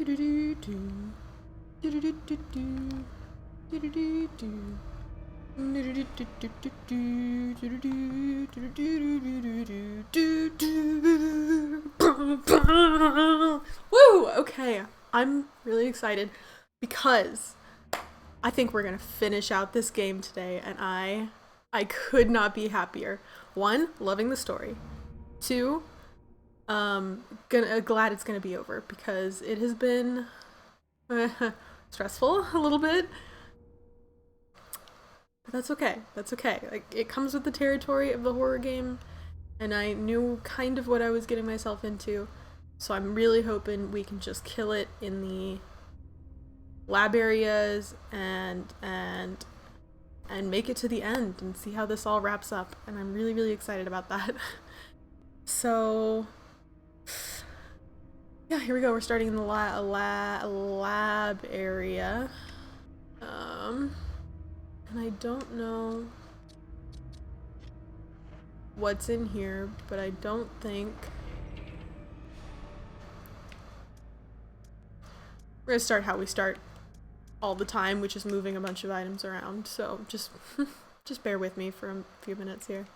Woo! Okay, I'm really excited because I think we're gonna finish out this game today, and I could not be happier. One, loving the story. Two, glad it's gonna be over because it has been stressful a little bit. But that's okay. That's okay. Like it comes with the territory of the horror game, and I knew kind of what I was getting myself into. So I'm really hoping we can just kill it in the lab areas and make it to the end and see how this all wraps up. And I'm really, really excited about that. So yeah, here we go. We're starting in the lab area. And I don't know what's in here, but I don't think we're gonna start how we start all the time, which is moving a bunch of items around. So just just bear with me for a few minutes here.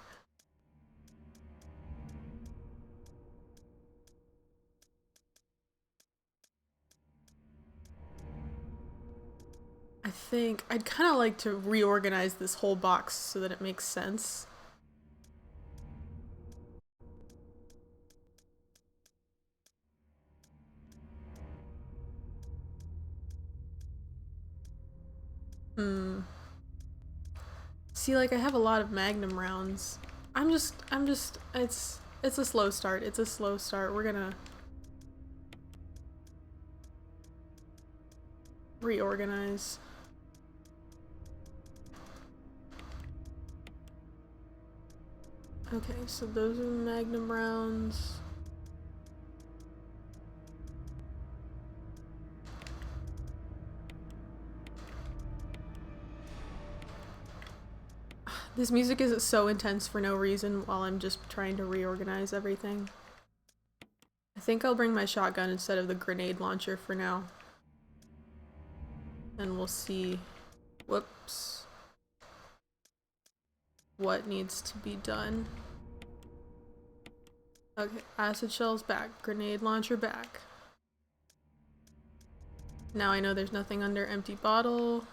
I think I'd kind of like to reorganize this whole box so that it makes sense. See, like I have a lot of Magnum rounds. It's a slow start. It's a slow start. We're gonna reorganize. Okay, so those are the Magnum rounds. This music is so intense for no reason while I'm just trying to reorganize everything. I think I'll bring my shotgun instead of the grenade launcher for now. And we'll see, whoops, what needs to be done. Okay, acid shells back, grenade launcher back. Now I know there's nothing under empty bottle.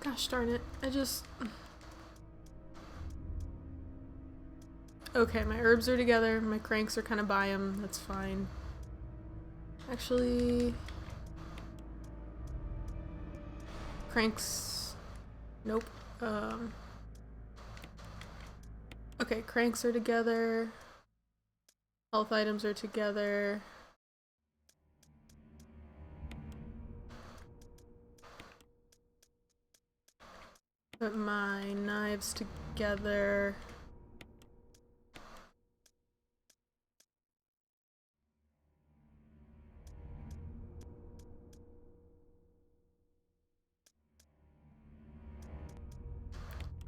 Gosh darn it, Okay, my herbs are together, my cranks are kind of by them, that's fine. Actually... Cranks... Nope. Okay, cranks are together. Health items are together. Put my knives together.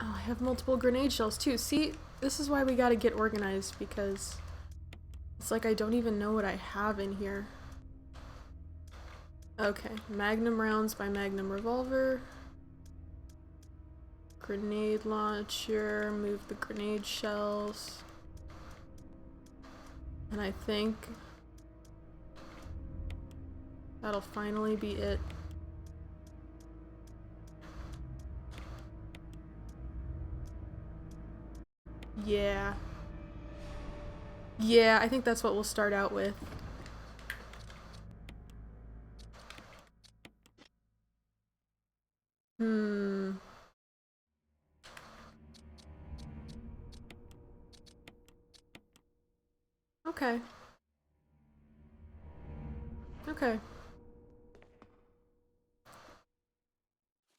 Oh, I have multiple grenade shells too. See, this is why we gotta get organized, because it's like I don't even know what I have in here. Okay, Magnum rounds by Magnum revolver. Grenade launcher, move the grenade shells. And I think that'll finally be it. Yeah. Yeah, I think that's what we'll start out with. Okay. Okay.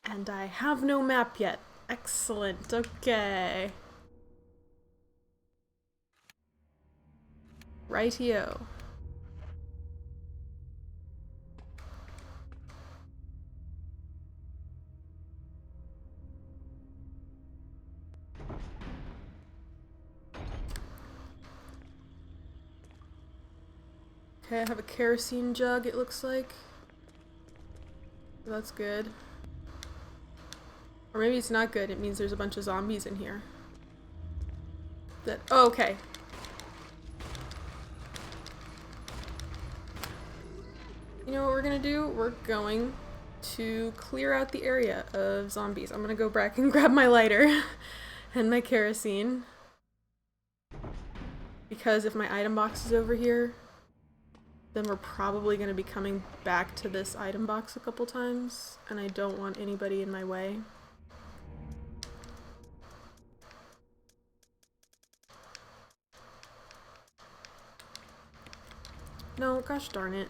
And I have no map yet, Excellent, okay. Rightio. Okay, I have a kerosene jug, it looks like. That's good. Or maybe it's not good, it means there's a bunch of zombies in here. Oh, okay. You know what we're gonna do? We're going to clear out the area of zombies. I'm gonna go back and grab my lighter and my kerosene. Because if my item box is over here, then we're probably gonna be coming back to this item box a couple times, and I don't want anybody in my way. No, gosh darn it.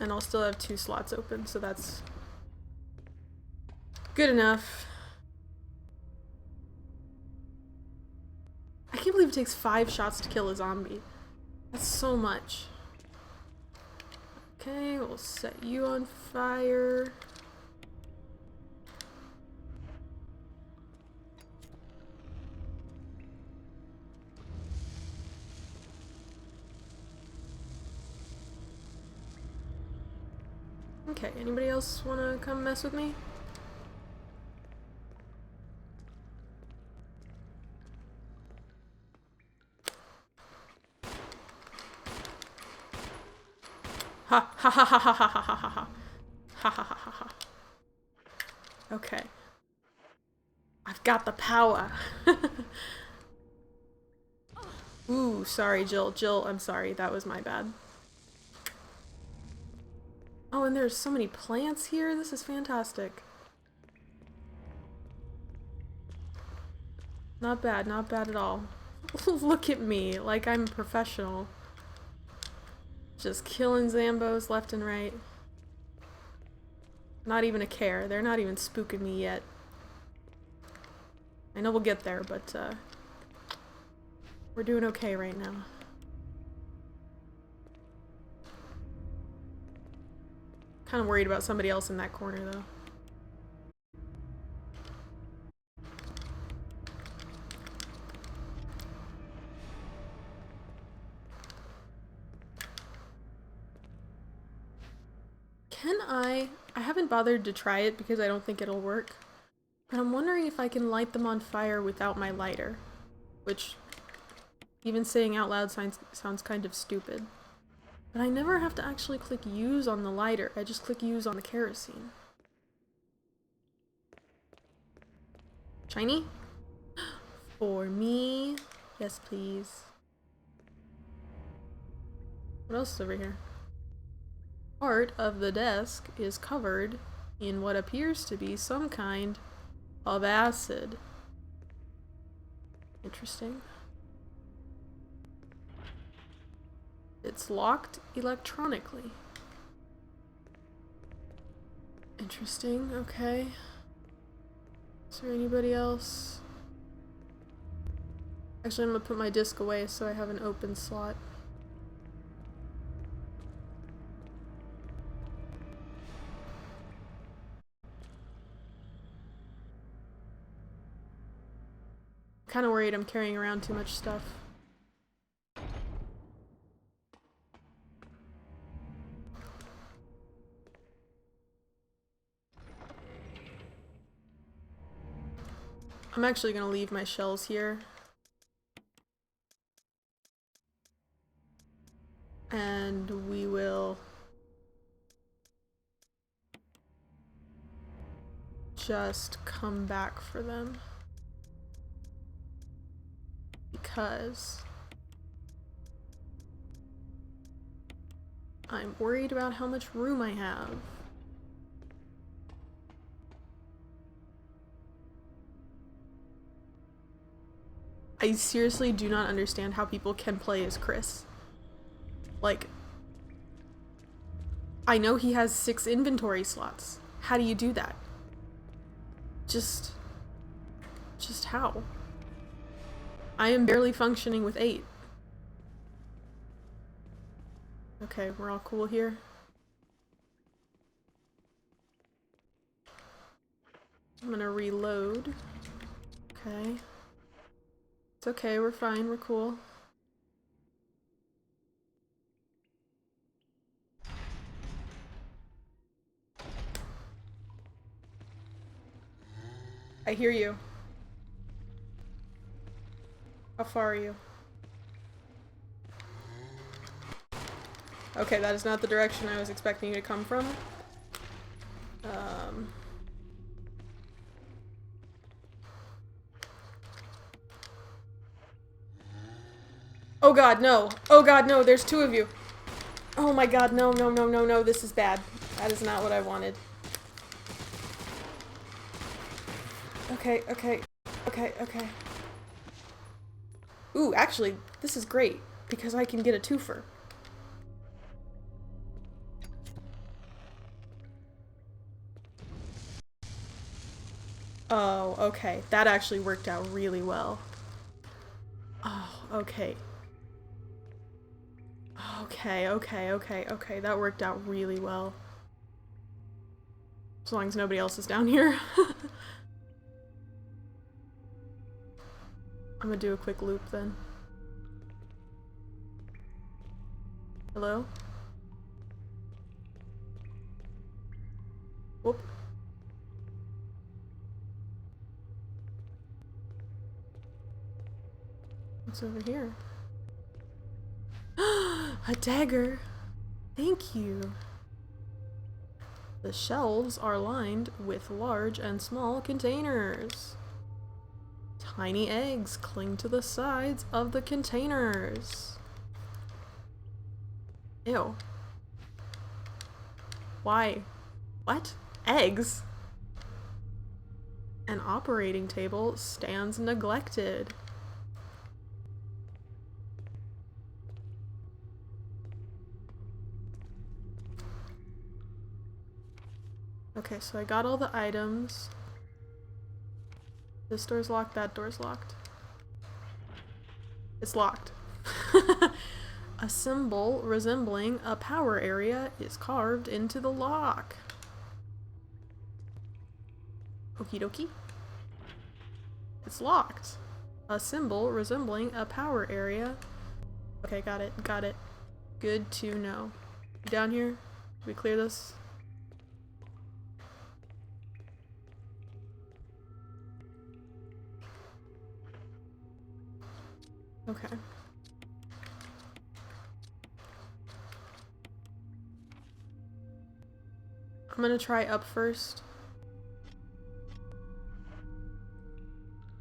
And I'll still have 2 slots open, so that's good enough. I can't believe it takes 5 shots to kill a zombie. That's so much. Okay, we'll set you on fire. Okay, anybody else wanna come mess with me? Ha ha ha ha ha ha ha ha ha ha ha ha ha. Okay. I've got the power. Ooh, sorry, Jill. Jill, I'm sorry. That was my bad. Oh, and there's so many plants here. This is fantastic. Not bad, not bad at all. Look at me, like I'm a professional. Just killing Zambos left and right. Not even a care. They're not even spooking me yet. I know we'll get there, but we're doing okay right now. Kind of worried about somebody else in that corner, though. Can I haven't bothered to try it because I don't think it'll work, but I'm wondering if I can light them on fire without my lighter, which even saying out loud sounds kind of stupid. But I never have to actually click use on the lighter, I just click use on the kerosene. Shiny? For me? Yes, please. What else is over here? Part of the desk is covered in what appears to be some kind of acid. Interesting. It's locked electronically. Interesting, okay. Is there anybody else? Actually, I'm gonna put my disc away so I have an open slot. Kinda worried I'm carrying around too much stuff. I'm actually gonna leave my shells here. And we will just come back for them. Because I'm worried about how much room I have. I seriously do not understand how people can play as Chris. Like, I know he has 6 inventory slots. How do you do that? Just how? I am barely functioning with 8. Okay, we're all cool here. I'm gonna reload. Okay. It's okay, we're fine, we're cool. I hear you. How far are you? Okay, that is not the direction I was expecting you to come from. Oh god, no. Oh god, no, there's 2 of you. Oh my god, no, no, no, no, no, this is bad. That is not what I wanted. Okay, okay, okay, okay. Ooh, actually, this is great, because I can get a twofer. Oh, okay. That actually worked out really well. Oh, okay. Okay, okay, okay, okay. That worked out really well. As long as nobody else is down here. I'm gonna do a quick loop then. Hello? Whoop. What's over here? A dagger! Thank you! The shelves are lined with large and small containers. Tiny eggs cling to the sides of the containers. Ew. Why? What? Eggs? An operating table stands neglected. Okay, so I got all the items. This door's locked, that door's locked. It's locked. A symbol resembling a power area is carved into the lock. Okie dokie. It's locked. A symbol resembling a power area. Okay, got it, got it. Good to know. You down here? Did we clear this? Okay. I'm gonna try up first.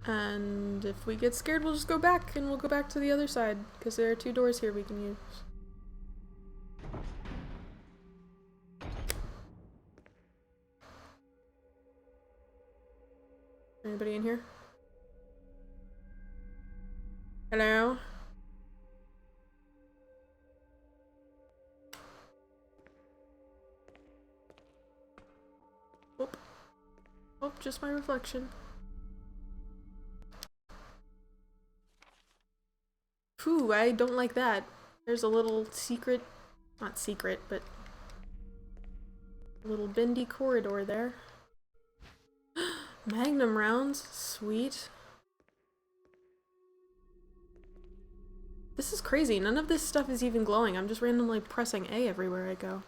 And if we get scared, we'll just go back, and we'll go back to the other side, because there are 2 doors here we can use. Anybody in here? Hello? Oh. Oh, just my reflection. Phew, I don't like that. There's a little secret, not secret, but a little bendy corridor there. Magnum rounds, sweet. This is crazy, none of this stuff is even glowing. I'm just randomly pressing A everywhere I go.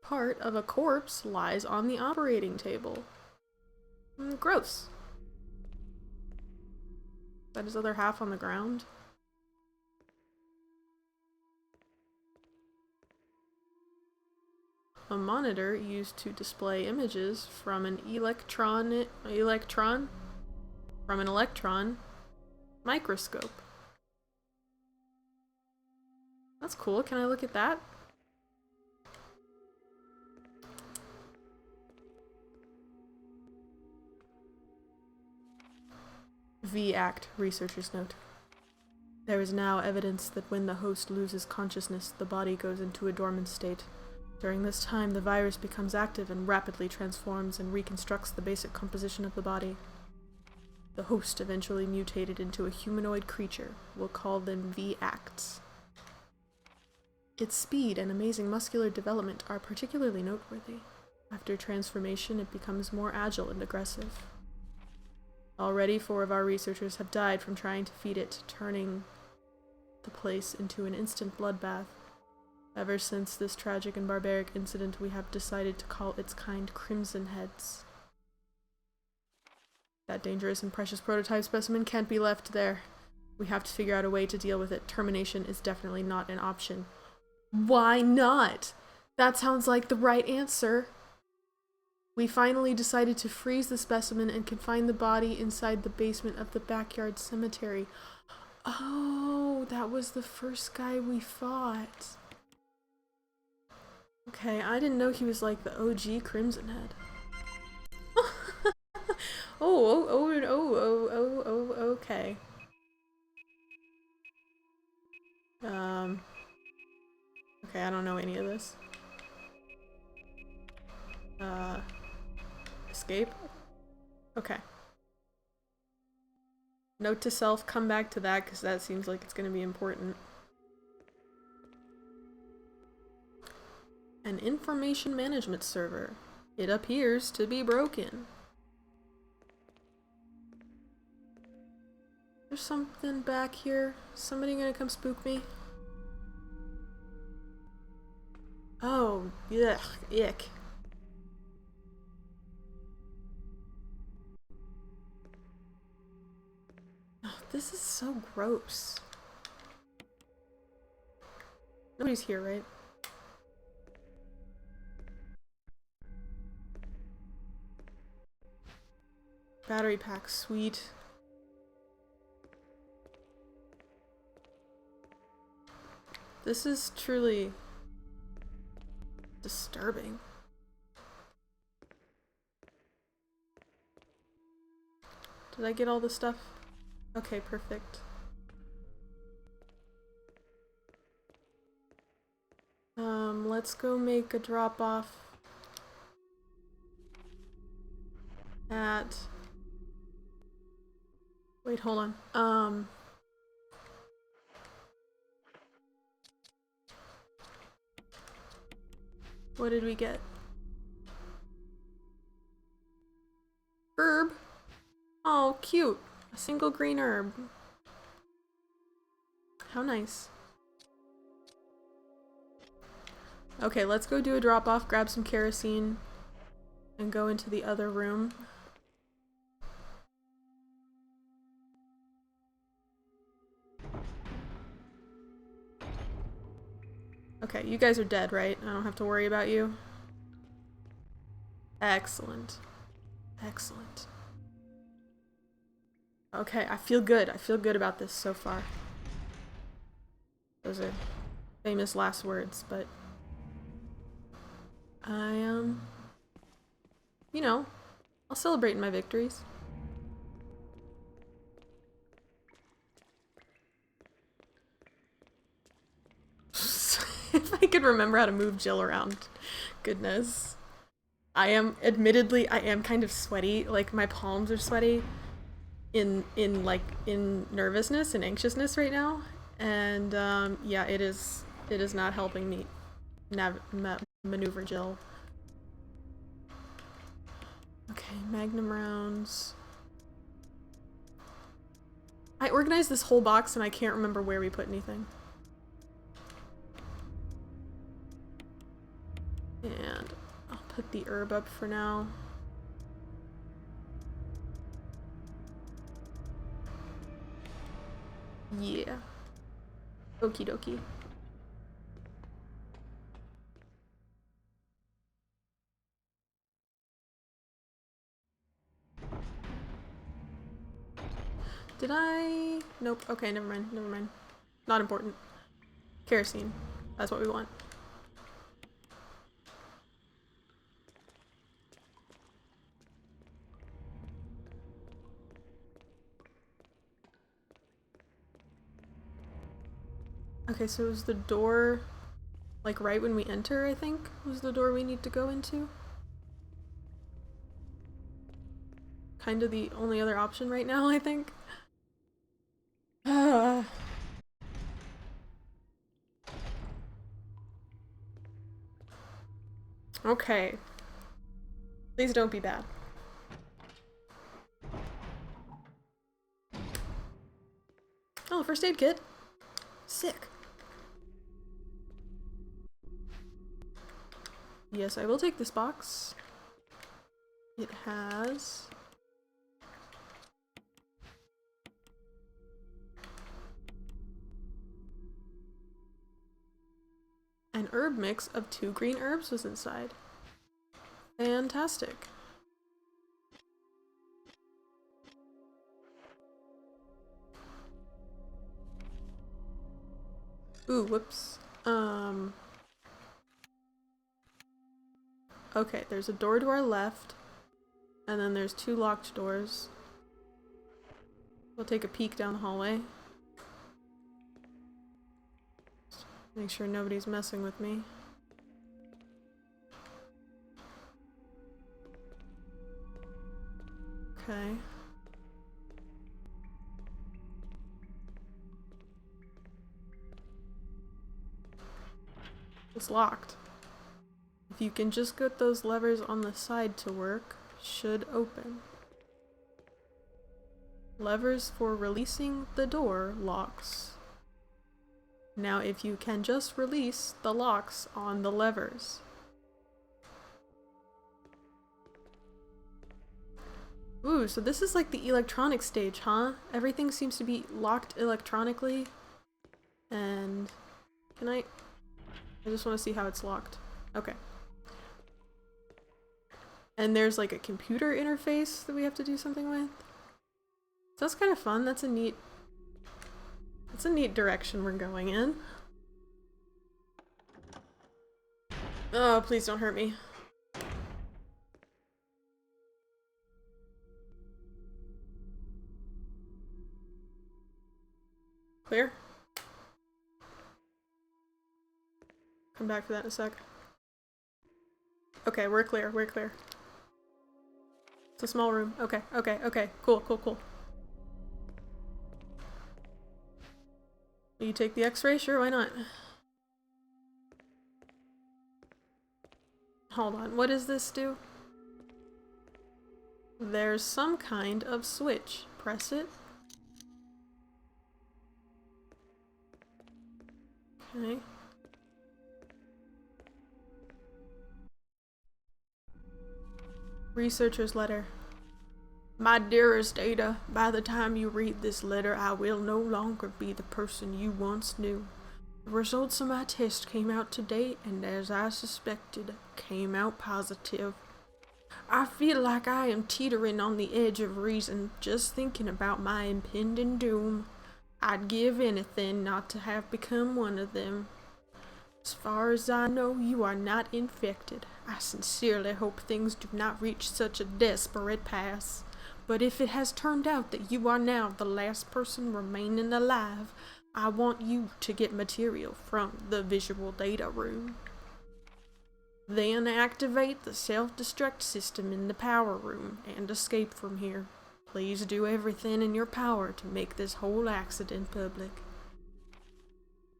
Part of a corpse lies on the operating table. Gross. Is that his other half on the ground? A monitor used to display images from an electron microscope. That's cool. Can I look at that? V-Act, researcher's note. There is now evidence that when the host loses consciousness, the body goes into a dormant state. During this time, the virus becomes active and rapidly transforms and reconstructs the basic composition of the body. The host eventually mutated into a humanoid creature. We'll call them V-Acts. Its speed and amazing muscular development are particularly noteworthy. After transformation, it becomes more agile and aggressive. Already 4 of our researchers have died from trying to feed it, turning the place into an instant bloodbath. Ever since this tragic and barbaric incident, we have decided to call its kind Crimson Heads. That dangerous and precious prototype specimen can't be left there. We have to figure out a way to deal with it. Termination is definitely not an option. Why not? That sounds like the right answer. We finally decided to freeze the specimen and confine the body inside the basement of the backyard cemetery. Oh, that was the first guy we fought. Okay, I didn't know he was like the OG Crimson Head. Okay. Okay, I don't know any of this. Escape? Okay. Note to self, come back to that, because that seems like it's going to be important. An information management server. It appears to be broken. There's something back here. Somebody gonna come spook me? Oh, yuck, ick. Oh, this is so gross. Nobody's here, right? Battery pack, sweet. This is truly disturbing. Did I get all the stuff? Okay, perfect. Let's go make a drop-off at... Wait, hold on. What did we get? Herb? Oh, cute. A single green herb. How nice. Okay, let's go do a drop-off, grab some kerosene, and go into the other room. Okay, you guys are dead, right? I don't have to worry about you? Excellent. Excellent. Okay, I feel good. I feel good about this so far. Those are famous last words, but... you know, I'll celebrate my victories. If I could remember how to move Jill around. Goodness. I am kind of sweaty. Like, my palms are sweaty in nervousness and anxiousness right now. And, yeah, it is not helping me maneuver Jill. Okay, magnum rounds. I organized this whole box and I can't remember where we put anything. And I'll put the herb up for now. Yeah. Okie dokie. Did I? Nope. Okay, never mind. Never mind. Not important. Kerosene. That's what we want. Okay, so is the door, like, right when we enter, I think, was the door we need to go into? Kind of the only other option right now, I think. Okay. Please don't be bad. Oh, first aid kit. Sick. Yes, I will take this box. It has... an herb mix of 2 green herbs was inside. Fantastic. Ooh, whoops. Okay, there's a door to our left, and then there's 2 locked doors. We'll take a peek down the hallway. Make sure nobody's messing with me. Okay. It's locked. If you can just get those levers on the side to work, should open. Levers for releasing the door locks. Now if you can just release the locks on the levers. Ooh, so this is like the electronic stage, huh? Everything seems to be locked electronically. And I just want to see how it's locked. Okay. And there's like a computer interface that we have to do something with. So that's kind of fun. That's a neat direction we're going in. Oh, please don't hurt me. Clear? Come back for that in a sec. Okay, we're clear, we're clear. It's a small room. Okay, okay, okay. Cool, cool, cool. You take the x-ray? Sure, why not? Hold on, what does this do? There's some kind of switch. Press it. Okay. Researcher's letter. My dearest Ada, by the time you read this letter, I will no longer be the person you once knew. The results of my test came out today, and as I suspected, came out positive. I feel like I am teetering on the edge of reason, just thinking about my impending doom. I'd give anything not to have become one of them. As far as I know, you are not infected. I sincerely hope things do not reach such a desperate pass. But if it has turned out that you are now the last person remaining alive, I want you to get material from the visual data room. Then activate the self-destruct system in the power room and escape from here. Please do everything in your power to make this whole accident public.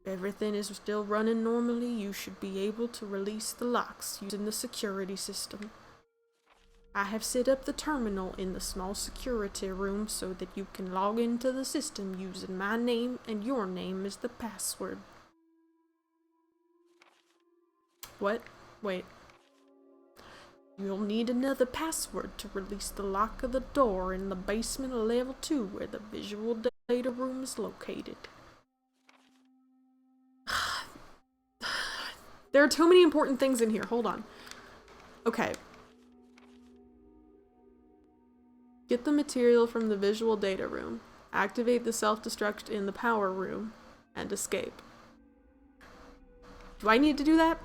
If everything is still running normally, you should be able to release the locks using the security system. I have set up the terminal in the small security room so that you can log into the system using my name and your name as the password. What? Wait. You'll need another password to release the lock of the door in the basement of level 2 where the visual data room is located. There are too many important things in here. Hold on. Okay. Get the material from the visual data room. Activate the self-destruct in the power room. And escape. Do I need to do that?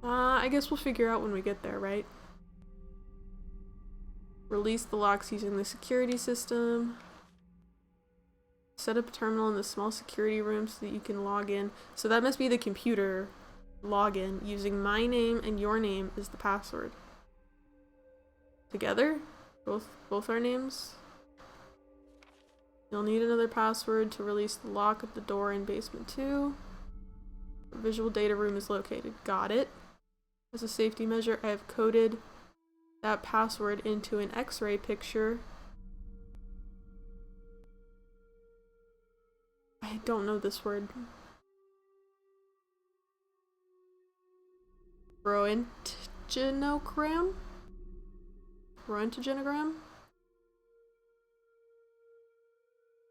I guess we'll figure out when we get there, right? Release the locks using the security system. Set up a terminal in the small security room so that you can log in. So that must be the computer login using my name and your name as the password. Together? Both our names? You'll need another password to release the lock of the door in basement 2. The visual data room is located. Got it. As a safety measure, I have coded that password into an X-ray picture. I don't know this word. Roentgenogram? Roentgenogram?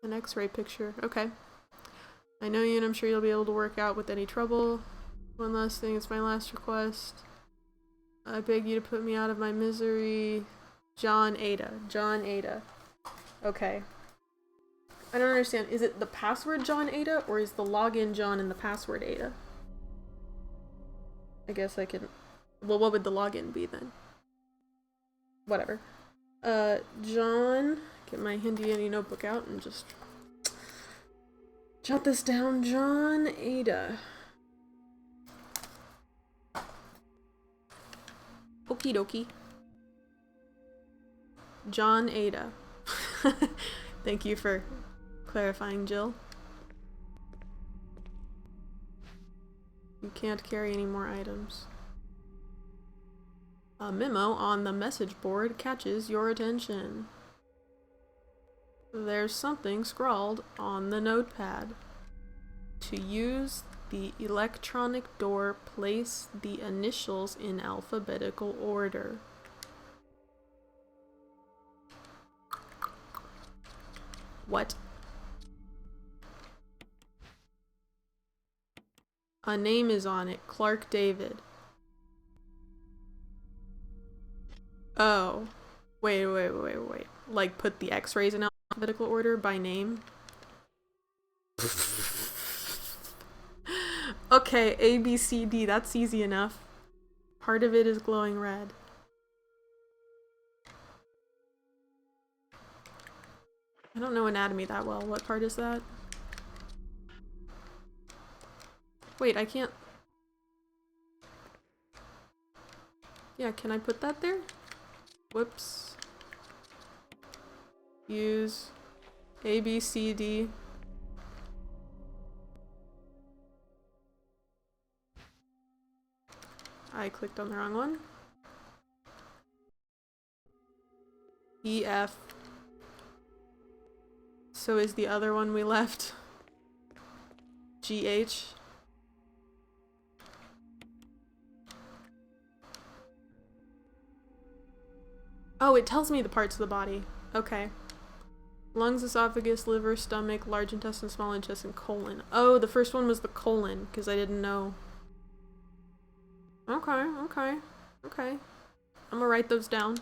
An X-ray picture. Okay. I know you and I'm sure you'll be able to work out with any trouble. One last thing, it's my last request. I beg you to put me out of my misery. John Ada. John Ada. Okay. I don't understand. Is it the password John Ada or is the login John and the password Ada? I guess I can... Well, what would the login be then? Whatever. John... Get my handy notebook out and just... jot this down. John Ada. Okie dokie. John Ada. Thank you for clarifying, Jill. You can't carry any more items. A memo on the message board catches your attention. There's something scrawled on the notepad. To use the electronic door, place the initials in alphabetical order. What? A name is on it. Clark David. Oh. Wait. Like, put the X-rays in alphabetical order by name? Okay, A, B, C, D. That's easy enough. Part of it is glowing red. I don't know anatomy that well. What part is that? Wait, I can't... Yeah, can I put that there? Whoops. Use A, B, C, D. I clicked on the wrong one. E, F. So is the other one we left G, H? Oh, it tells me the parts of the body. Okay. Lungs, esophagus, liver, stomach, large intestine, small intestine, colon. Oh, the first one was the colon, because I didn't know. Okay. I'm gonna write those down.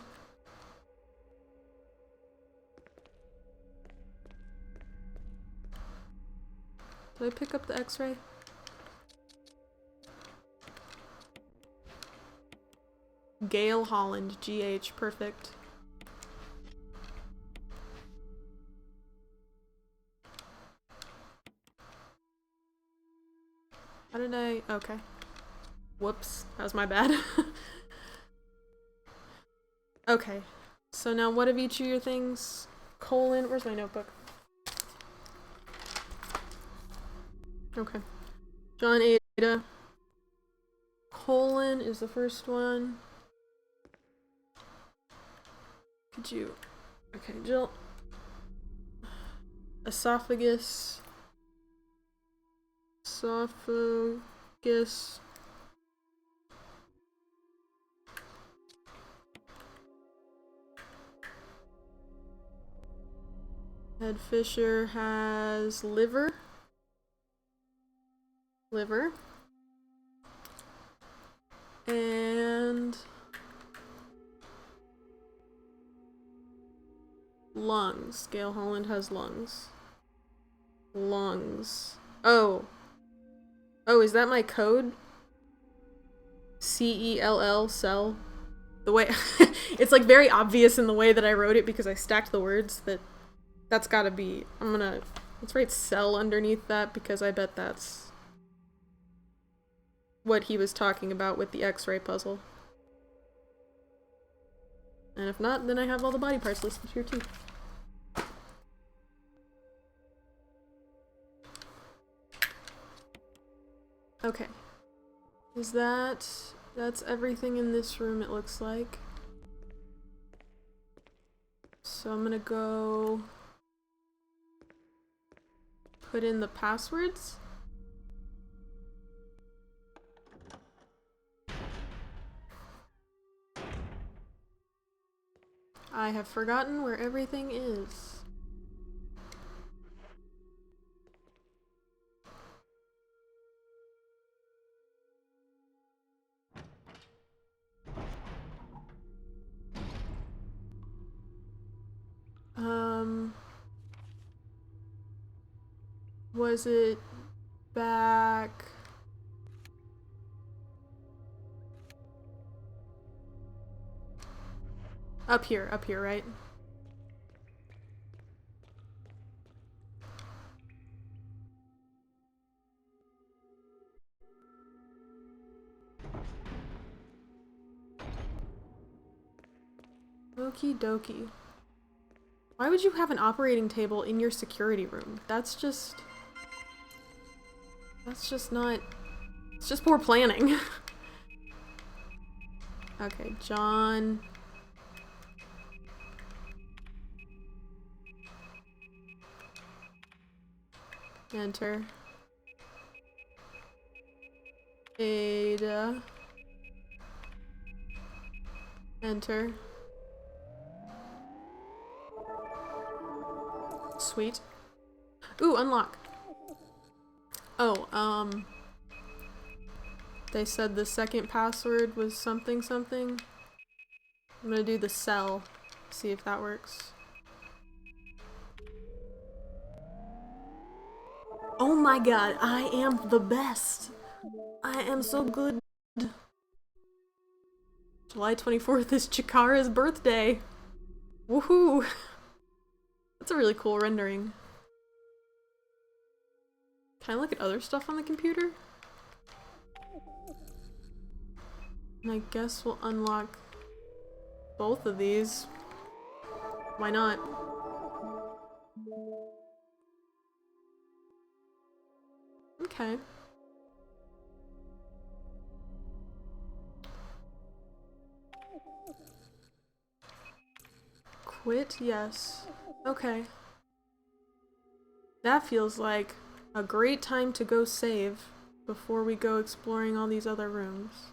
Did I pick up the X-ray? Gail Holland, GH, perfect. How did I... Okay. Whoops, that was my bad. Okay, so now what of each of your things? Colon, where's my notebook? Okay. John Ada. Colon is the first one. Could you... Okay, Jill. Esophagus. Esophagus. Ed Fisher has liver. Liver. And lungs. Gail Holland has lungs. Lungs. Oh. Oh, is that my code? C-E-L-L, cell. The way it's like very obvious in the way that I wrote it because I stacked the words. That's gotta be. I'm gonna Let's write cell underneath that because I bet that's what he was talking about with the X-ray puzzle. And if not, then I have all the body parts listed here too. Okay. Is that's everything in this room, it looks like. So I'm gonna go put in the passwords. I have forgotten where everything is. Was it back? Up here, right? Okie dokie. Why would you have an operating table in your security room? That's just not... It's just poor planning. Okay, John... Enter. Ada. Enter. Sweet. Ooh, unlock. Oh, they said the second password was something something. I'm gonna do the cell, see if that works. Oh my god, I am the best! I am so good! July 24th is Chikara's birthday! Woohoo! That's a really cool rendering. Can I look at other stuff on the computer? And I guess we'll unlock both of these. Why not? Okay. Quit? Yes. Okay. That feels like a great time to go save before we go exploring all these other rooms.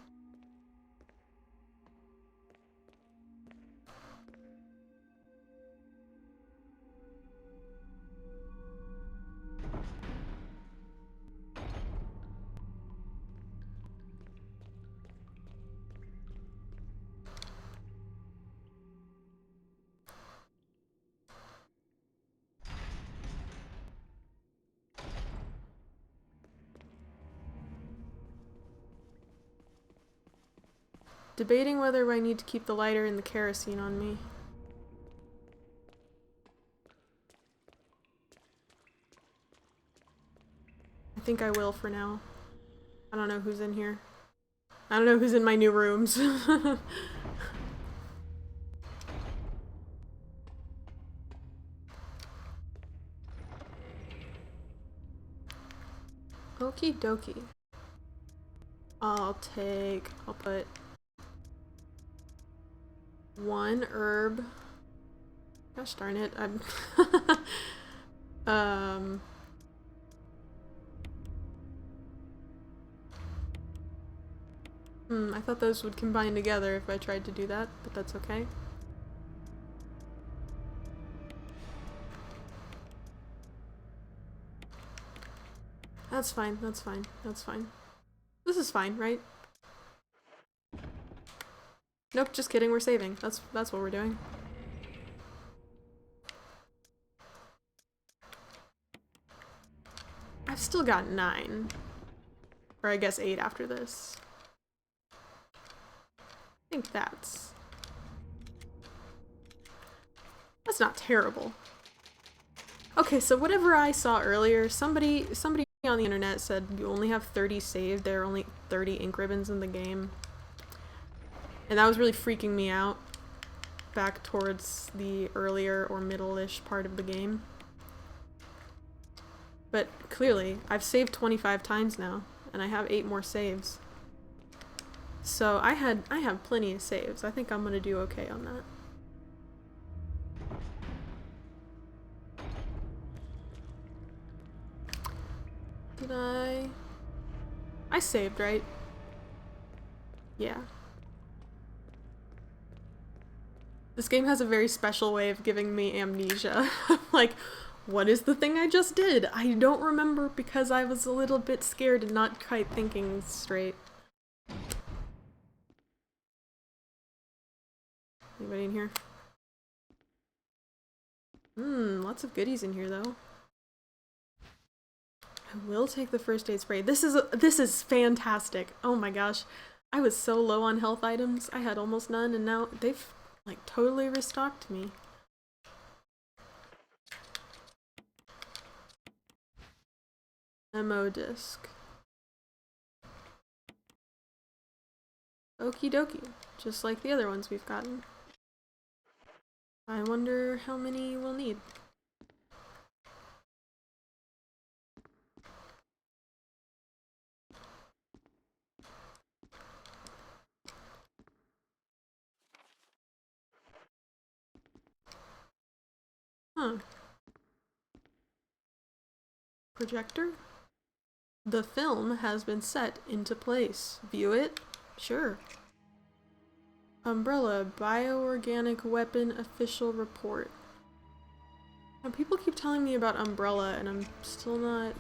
Debating whether I need to keep the lighter and the kerosene on me. I think I will for now. I don't know who's in here. I don't know who's in my new rooms. Okie dokie. I'll put 1 herb. Gosh darn it, I'm I thought those would combine together if I tried to do that, but that's okay. That's fine, that's fine, that's fine. This is fine, right? Nope, just kidding, we're saving. That's what we're doing. I've still got 9. Or I guess 8 after this. I think that's not terrible. Okay, so whatever I saw earlier, somebody on the internet said you only have 30 saved. There are only 30 ink ribbons in the game. And that was really freaking me out back towards the earlier or middle-ish part of the game. But clearly, I've saved 25 times now, and I have 8 more saves. So I have plenty of saves. I think I'm gonna do okay on that. Did I saved, right? Yeah. This game has a very special way of giving me amnesia. Like, what is the thing I just did? I don't remember because I was a little bit scared and not quite thinking straight. Anybody in here? Lots of goodies in here though. I will take the first aid spray. This is fantastic. Oh my gosh. I was so low on health items. I had almost none and now they've like totally restocked me. Memo disc. Okie dokie. Just like the other ones we've gotten. I wonder how many we'll need. Huh. Projector? The film has been set into place. View it? Sure. Umbrella, bioorganic weapon official report. Now, people keep telling me about Umbrella and I'm still not...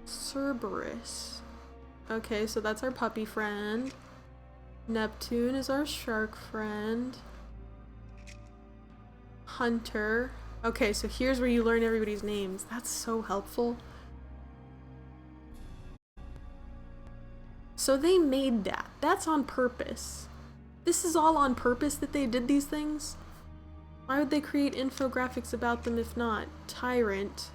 Cerberus. Okay, so that's our puppy friend. Neptune is our shark friend. Hunter. Okay, so here's where you learn everybody's names. That's so helpful. So they made that. That's on purpose. This is all on purpose that they did these things? Why would they create infographics about them if not? Tyrant.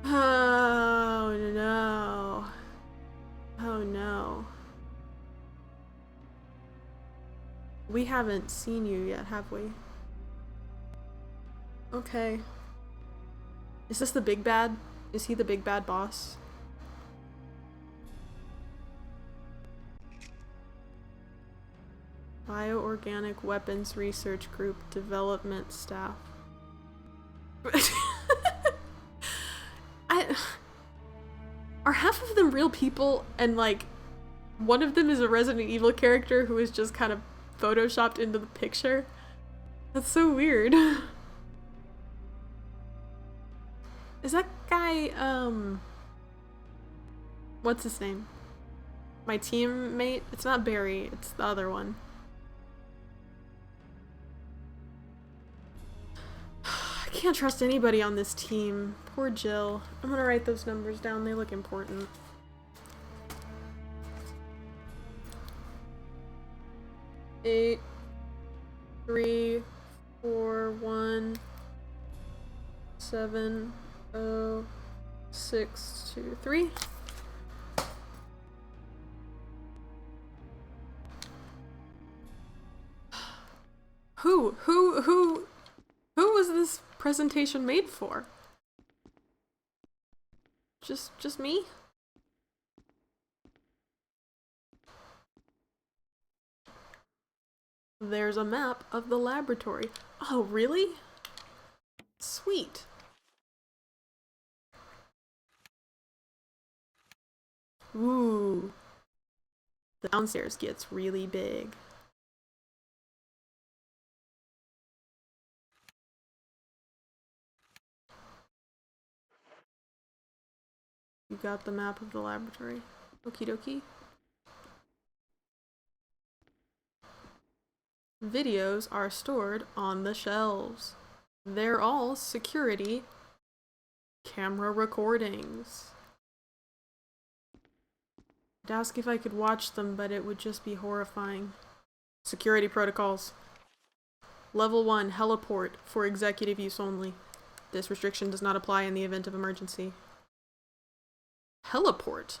Oh no. Oh no. We haven't seen you yet, have we? Okay. Is this the big bad? Is he the big bad boss? Bioorganic Weapons Research Group Development Staff. Are half of them real people and like one of them is a Resident Evil character who is just kind of photoshopped into the picture? That's so weird. Is that guy, what's his name? My teammate? It's not Barry, it's the other one. I can't trust anybody on this team. Poor Jill. I'm gonna write those numbers down, they look important. Eight, 3, 4, 1, 7, 0, 6, 2, 3. Who was this presentation made for? Just me? There's a map of the laboratory. Oh, really? Sweet. Ooh. The downstairs gets really big. You got the map of the laboratory. Okie dokie. Videos are stored on the shelves. They're all security camera recordings. I'd ask if I could watch them, but it would just be horrifying. Security protocols. Level 1, heliport for executive use only. This restriction does not apply in the event of emergency. Heliport?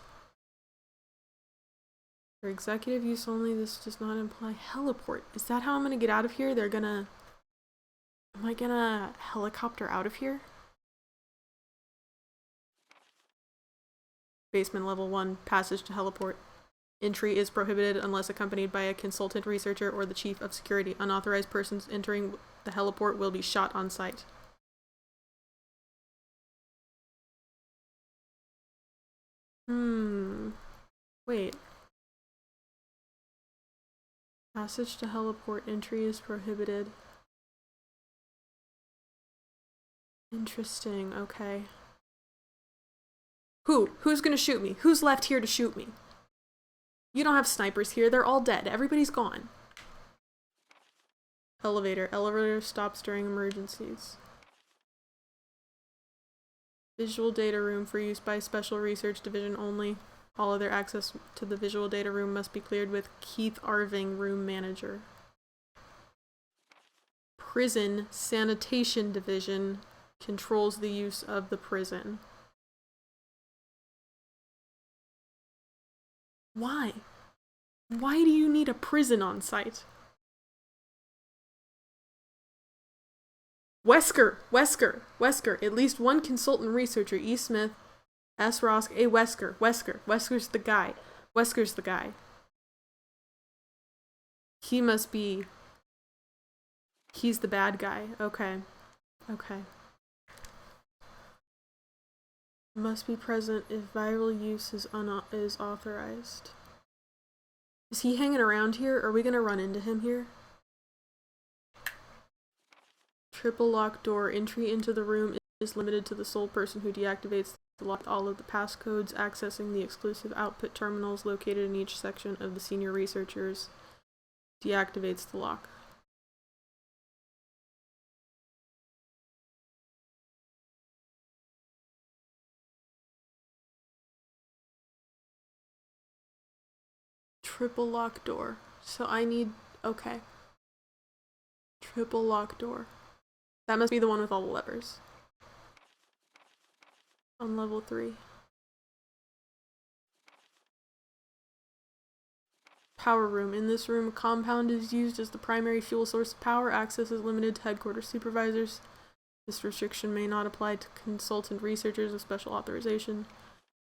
For executive use only, this does not imply heliport. Is that how I'm gonna get out of here? Am I gonna helicopter out of here? Basement level 1, passage to heliport. Entry is prohibited unless accompanied by a consultant researcher or the chief of security. Unauthorized persons entering the heliport will be shot on sight. Wait. Passage to heliport, entry is prohibited. Interesting, okay. Who's gonna shoot me? Who's left here to shoot me? You don't have snipers here, they're all dead. Everybody's gone. Elevator. Elevator stops during emergencies. Visual data room for use by Special Research Division only. All other access to the visual data room must be cleared with Keith Arving, room manager. Prison Sanitation Division controls the use of the prison. Why? Why do you need a prison on site? Wesker. At least one consultant researcher, E. Smith, S. Rosk, A. Wesker. Wesker's the guy. He must be... He's the bad guy. Okay. Must be present if viral use is authorized. Is he hanging around here? Are we gonna run into him here? Triple lock door. Entry into the room is limited to the sole person who deactivates the lock. All of the passcodes accessing the exclusive output terminals located in each section of the senior researchers deactivates the lock. Triple lock door. So I need... Okay. Triple lock door. That must be the one with all the levers. On level 3. Power room. In this room, a compound is used as the primary fuel source of power. Access is limited to headquarters supervisors. This restriction may not apply to consultant researchers with special authorization.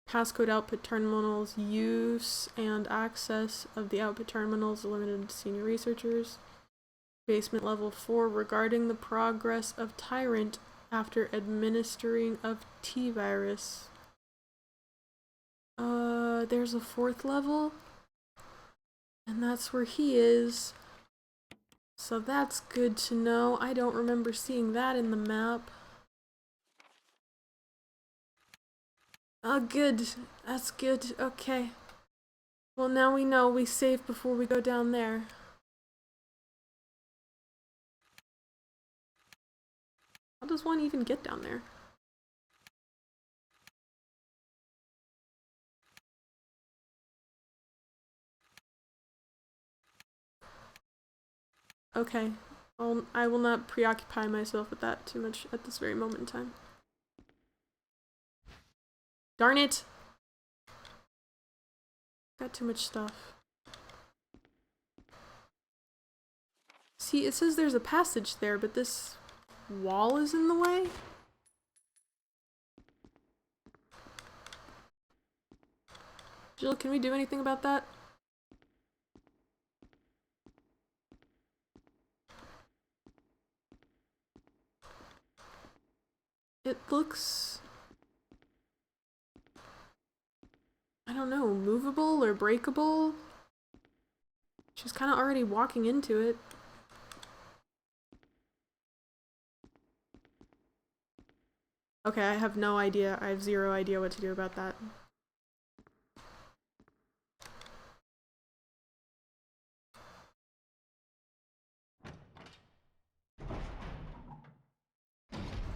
Passcode output terminals. Use and access of the output terminals limited to senior researchers. Basement level 4. Regarding the progress of Tyrant after administering of T-Virus. There's a 4th level. And that's where he is. So that's good to know. I don't remember seeing that in the map. Oh, good. That's good. Okay. Well, now we know we save before we go down there. How does one even get down there? Okay. I will not preoccupy myself with that too much at this very moment in time. Darn it! Got too much stuff. See, it says there's a passage there, but this wall is in the way? Jill, can we do anything about that? It looks... I don't know, movable or breakable? She's kind of already walking into it. Okay, I have no idea. I have zero idea what to do about that.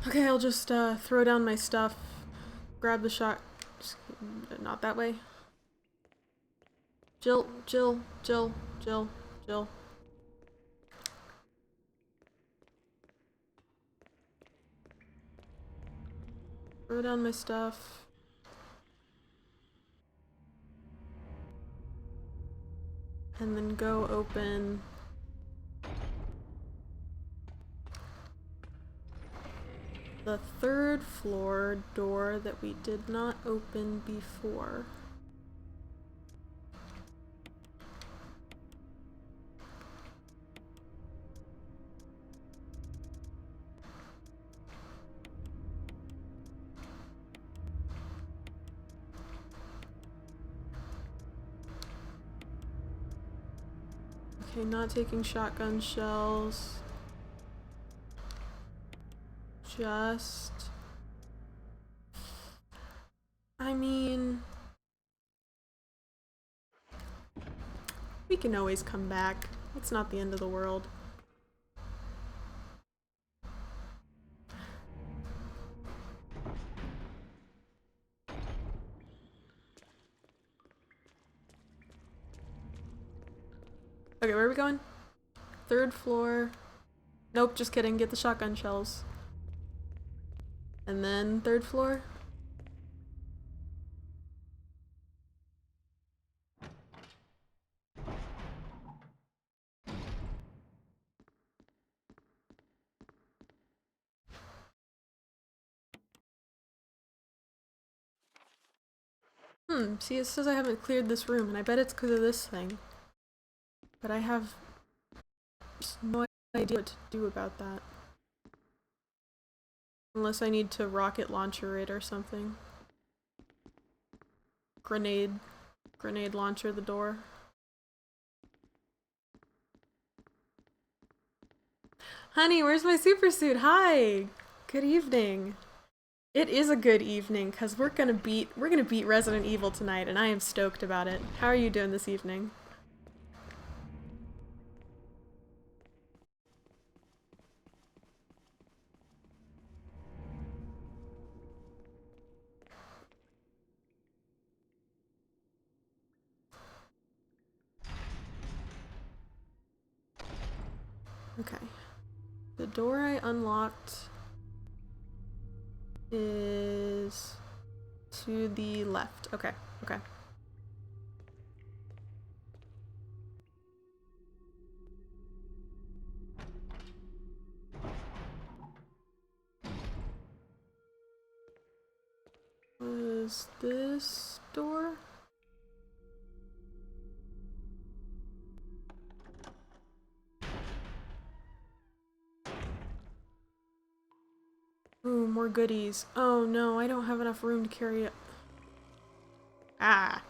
Okay, I'll just throw down my stuff, grab the shot. Just, not that way. Jill. Throw down my stuff. And then go open the third floor door that we did not open before. Okay, not taking shotgun shells. Just... I mean... we can always come back. It's not the end of the world. Okay, where are we going? Third floor. Nope, just kidding. Get the shotgun shells. And then third floor. See, it says I haven't cleared this room, and I bet it's because of this thing. But I have no idea what to do about that. Unless I need to rocket launcher it or something. Grenade launcher the door. Honey, where's my super suit? Hi! Good evening. It is a good evening, because we're gonna beat Resident Evil tonight, and I am stoked about it. How are you doing this evening? Okay. The door I unlocked is to the left. Okay, okay. Was this door? Ooh, more goodies. Oh no, I don't have enough room to carry it. Ah.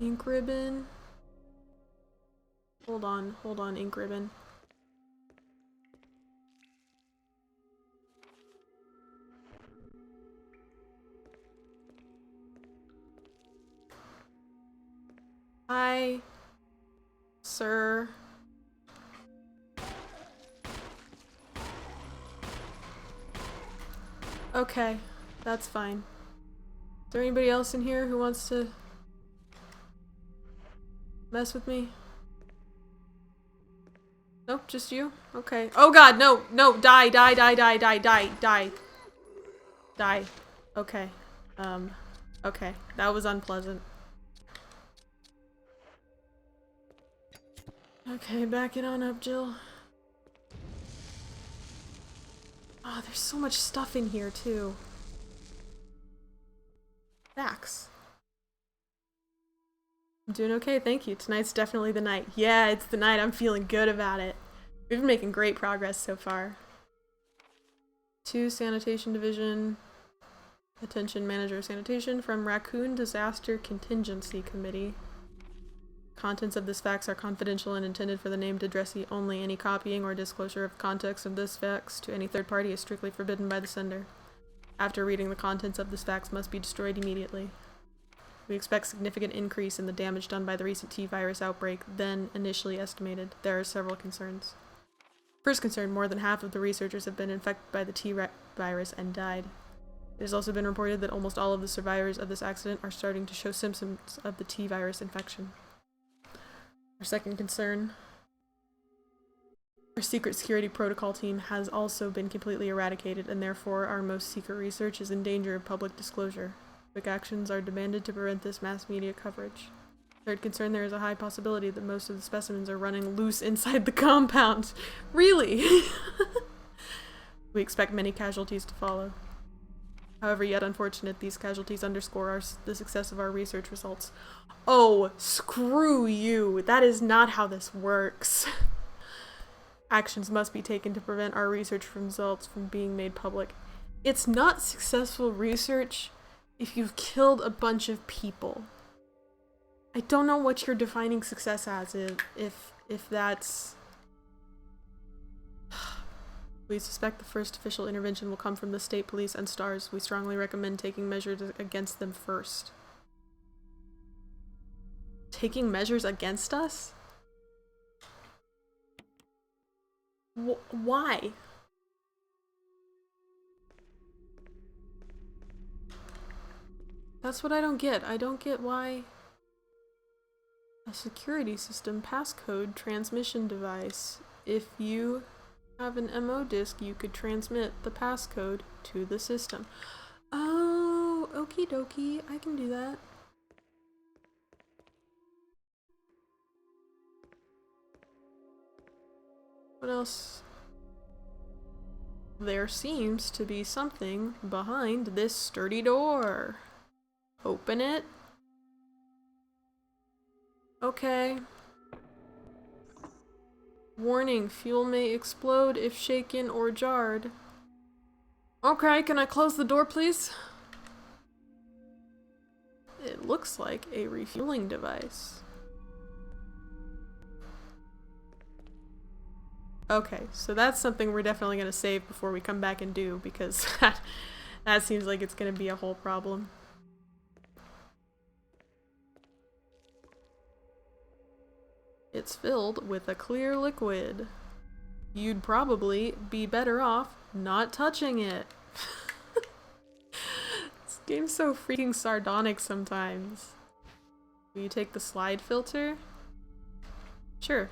Ink ribbon. Hold on, ink ribbon. Hi, sir. Okay, that's fine. Is there anybody else in here who wants to mess with me? Nope, just you? Okay. Oh god, no! No! Die! Die! Die! Die! Die! Die! Die! Die. Okay. Okay. That was unpleasant. Okay, back it on up, Jill. Oh, there's so much stuff in here, too. Facts. I'm doing okay, thank you. Tonight's definitely the night. Yeah, it's the night. I'm feeling good about it. We've been making great progress so far. 2 Sanitation Division. Attention Manager of Sanitation from Raccoon Disaster Contingency Committee. Contents of this fax are confidential and intended for the named addressee only. Any copying or disclosure of context of this fax to any third party is strictly forbidden by the sender. After reading the contents of this fax must be destroyed immediately. We expect significant increase in the damage done by the recent T-virus outbreak than initially estimated. There are several concerns. First concern, more than half of the researchers have been infected by the T-virus and died. It has also been reported that almost all of the survivors of this accident are starting to show symptoms of the T-virus infection. Our second concern. Our secret security protocol team has also been completely eradicated, and therefore our most secret research is in danger of public disclosure. Quick actions are demanded to prevent this mass media coverage. Third concern, there is a high possibility that most of the specimens are running loose inside the compound. Really? We expect many casualties to follow. However, yet unfortunate, these casualties underscore the success of our research results. Oh, screw you. That is not how this works. Actions must be taken to prevent our research results from being made public. It's not successful research if you've killed a bunch of people. I don't know what you're defining success as, if that's... We suspect the first official intervention will come from the state police and STARS. We strongly recommend taking measures against them first. Taking measures against us? Why? That's what I don't get. I don't get why... A security system passcode transmission device. If you have an MO disk, you could transmit the passcode to the system. Oh, okie dokie. I can do that. What else? There seems to be something behind this sturdy door. Open it. Okay. Warning, fuel may explode if shaken or jarred. Okay, can I close the door, please? It looks like a refueling device. Okay, so that's something we're definitely going to save before we come back and do, because that seems like it's going to be a whole problem. It's filled with a clear liquid. You'd probably be better off not touching it. This game's so freaking sardonic sometimes. Will you take the slide filter? Sure.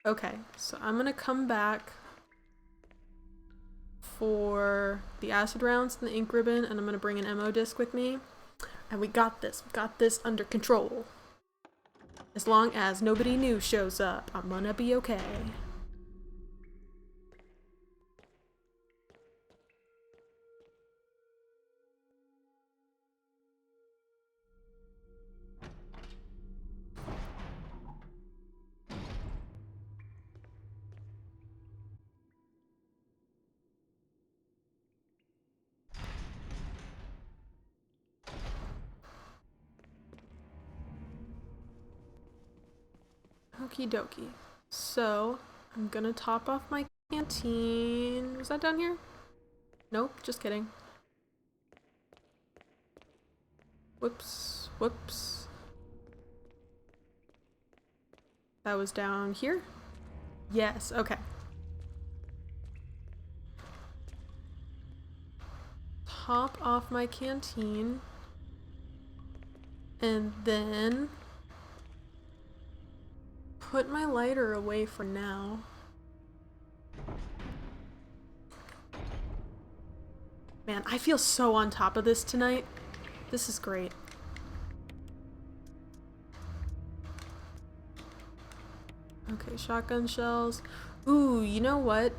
Okay, so I'm gonna come back for the acid rounds and the ink ribbon, and I'm gonna bring an MO disc with me. And we got this under control. As long as nobody new shows up, I'm gonna be okay. Okie dokie. So, I'm gonna top off my canteen. Was that down here? Nope, just kidding. Whoops, whoops. That was down here? Yes, okay. Top off my canteen. And then put my lighter away for now. Man, I feel so on top of this tonight. This is great. Okay, shotgun shells. Ooh, you know what?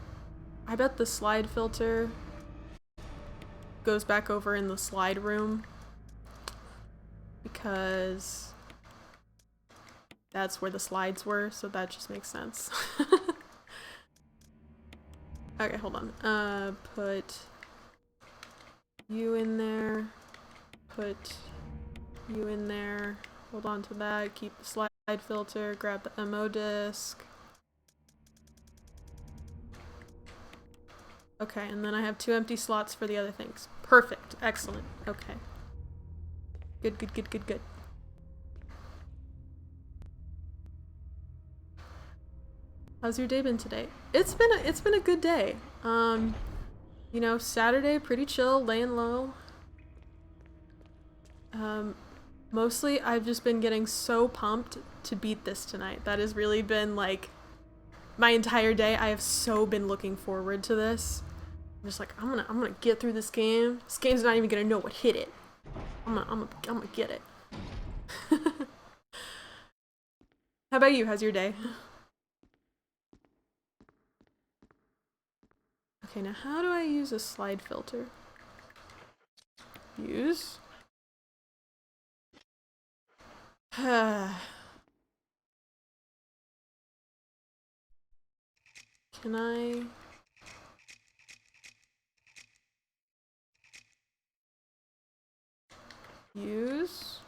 I bet the slide filter goes back over in the slide room, because that's where the slides were, so that just makes sense. Okay, hold on. Put you in there. Put you in there. Hold on to that. Keep the slide filter. Grab the MO disc. Okay, and then I have 2 empty slots for the other things. Perfect. Excellent. Okay. Good, good, good, good, good. How's your day been today? It's been a good day. You know, Saturday, pretty chill, laying low. Mostly I've just been getting so pumped to beat this tonight. That has really been like my entire day. I have so been looking forward to this. I'm just like, I'm gonna get through this game. This game's not even gonna know what hit it. I'm gonna get it. How about you? How's your day? Okay, now how do I use a slide filter? Use? Can I? Use?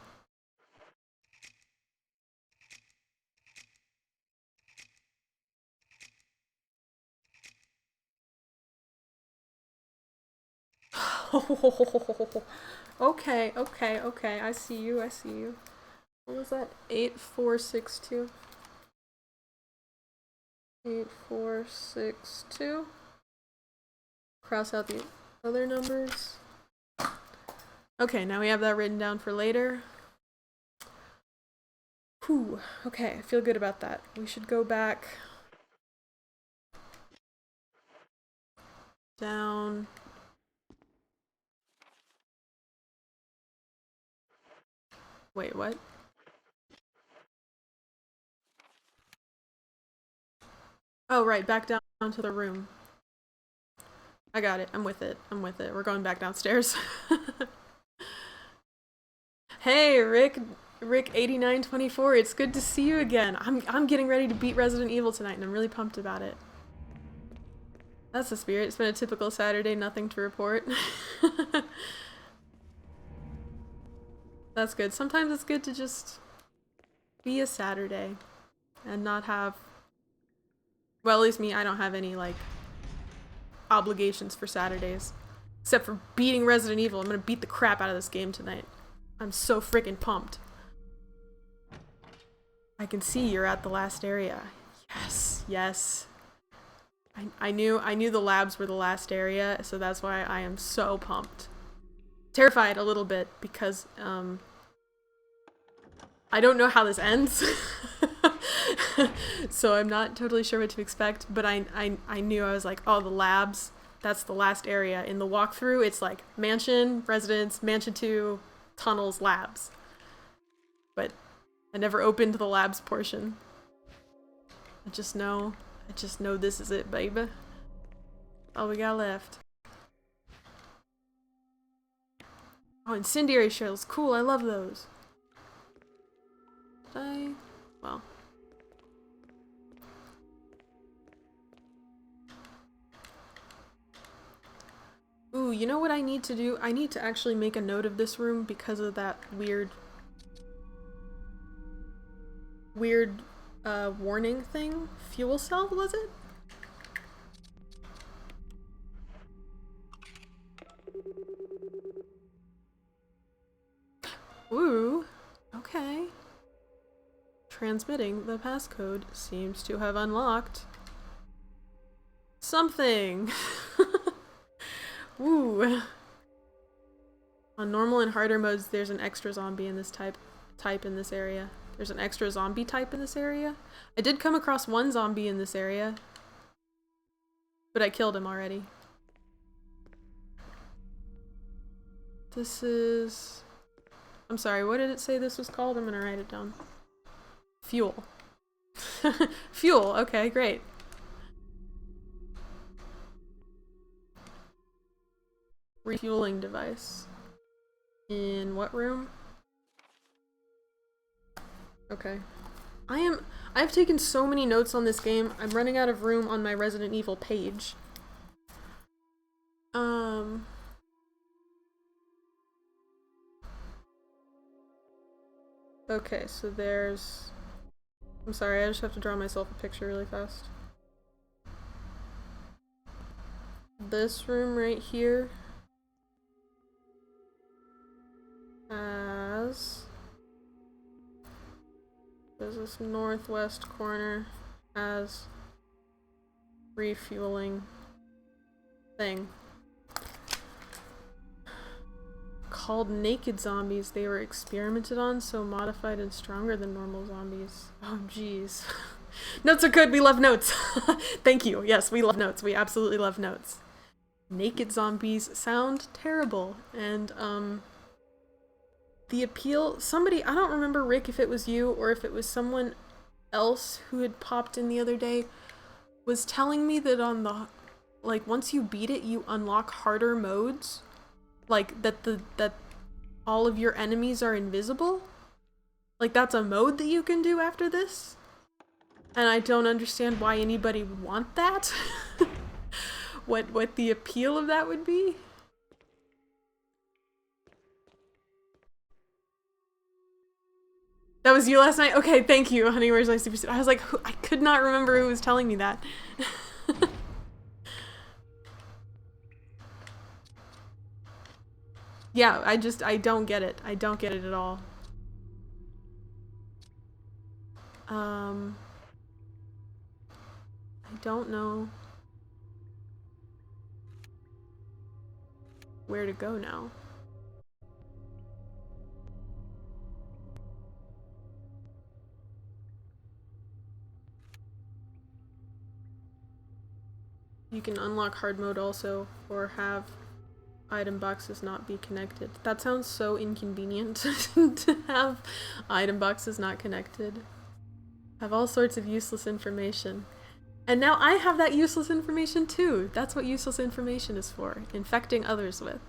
Okay, I see you, I see you. What was that? 8462? 8462? Cross out the other numbers. Okay, now we have that written down for later. Whew, okay, I feel good about that. We should go back down. Wait, what? Oh, right, back down to the room. I got it. I'm with it. We're going back downstairs. Hey, Rick8924. It's good to see you again. I'm getting ready to beat Resident Evil tonight, and I'm really pumped about it. That's the spirit. It's been a typical Saturday, nothing to report. That's good. Sometimes it's good to just be a Saturday and not have... Well, at least me, I don't have any, like, obligations for Saturdays. Except for beating Resident Evil. I'm gonna beat the crap out of this game tonight. I'm so freaking pumped. I can see you're at the last area. Yes, yes. I knew the labs were the last area, so that's why I am so pumped. Terrified a little bit because I don't know how this ends. So I'm not totally sure what to expect, but I knew. I was like, oh, the labs, that's the last area. In the walkthrough, it's like mansion, residence, mansion 2, tunnels, labs. But I never opened the labs portion. I just know this is it, baby. All we got left. Oh, incendiary shells. Cool, I love those. Well. Ooh, you know what I need to do? I need to actually make a note of this room because of that weird warning thing. Fuel cell, was it? Ooh, okay. Transmitting the passcode seems to have unlocked something. Ooh. On normal and harder modes, there's an extra zombie in this type in this area. There's an extra zombie type in this area. I did come across one zombie in this area, but I killed him already. This is... I'm sorry, what did it say this was called? I'm gonna write it down. Fuel. Fuel, okay, great. Refueling device. In what room? Okay. I've taken so many notes on this game, I'm running out of room on my Resident Evil page. Okay, so there's... I'm sorry, I just have to draw myself a picture really fast. This room right here has... There's this northwest corner has refueling thing. called naked zombies. They were experimented on, so modified and stronger than normal zombies. Oh, jeez. Notes are good. We love notes. Thank you. Yes, we love notes. We absolutely love notes. Naked zombies sound terrible. And, the appeal, somebody, I don't remember, Rick, if it was you or if it was someone else who had popped in the other day, was telling me that on the, like, once you beat it, you unlock harder modes. Like, that all of your enemies are invisible. Like, that's a mode that you can do after this. And I don't understand why anybody would want that. What the appeal of that would be. That was you last night? Okay, thank you, honey. Where's my super? I was like, I could not remember who was telling me that. Yeah, I don't get it. I don't get it at all. I don't know where to go now. You can unlock hard mode also, or have item boxes not be connected. That sounds so inconvenient to have item boxes not connected. Have all sorts of useless information. And now I have that useless information too. That's what useless information is for. Infecting others with.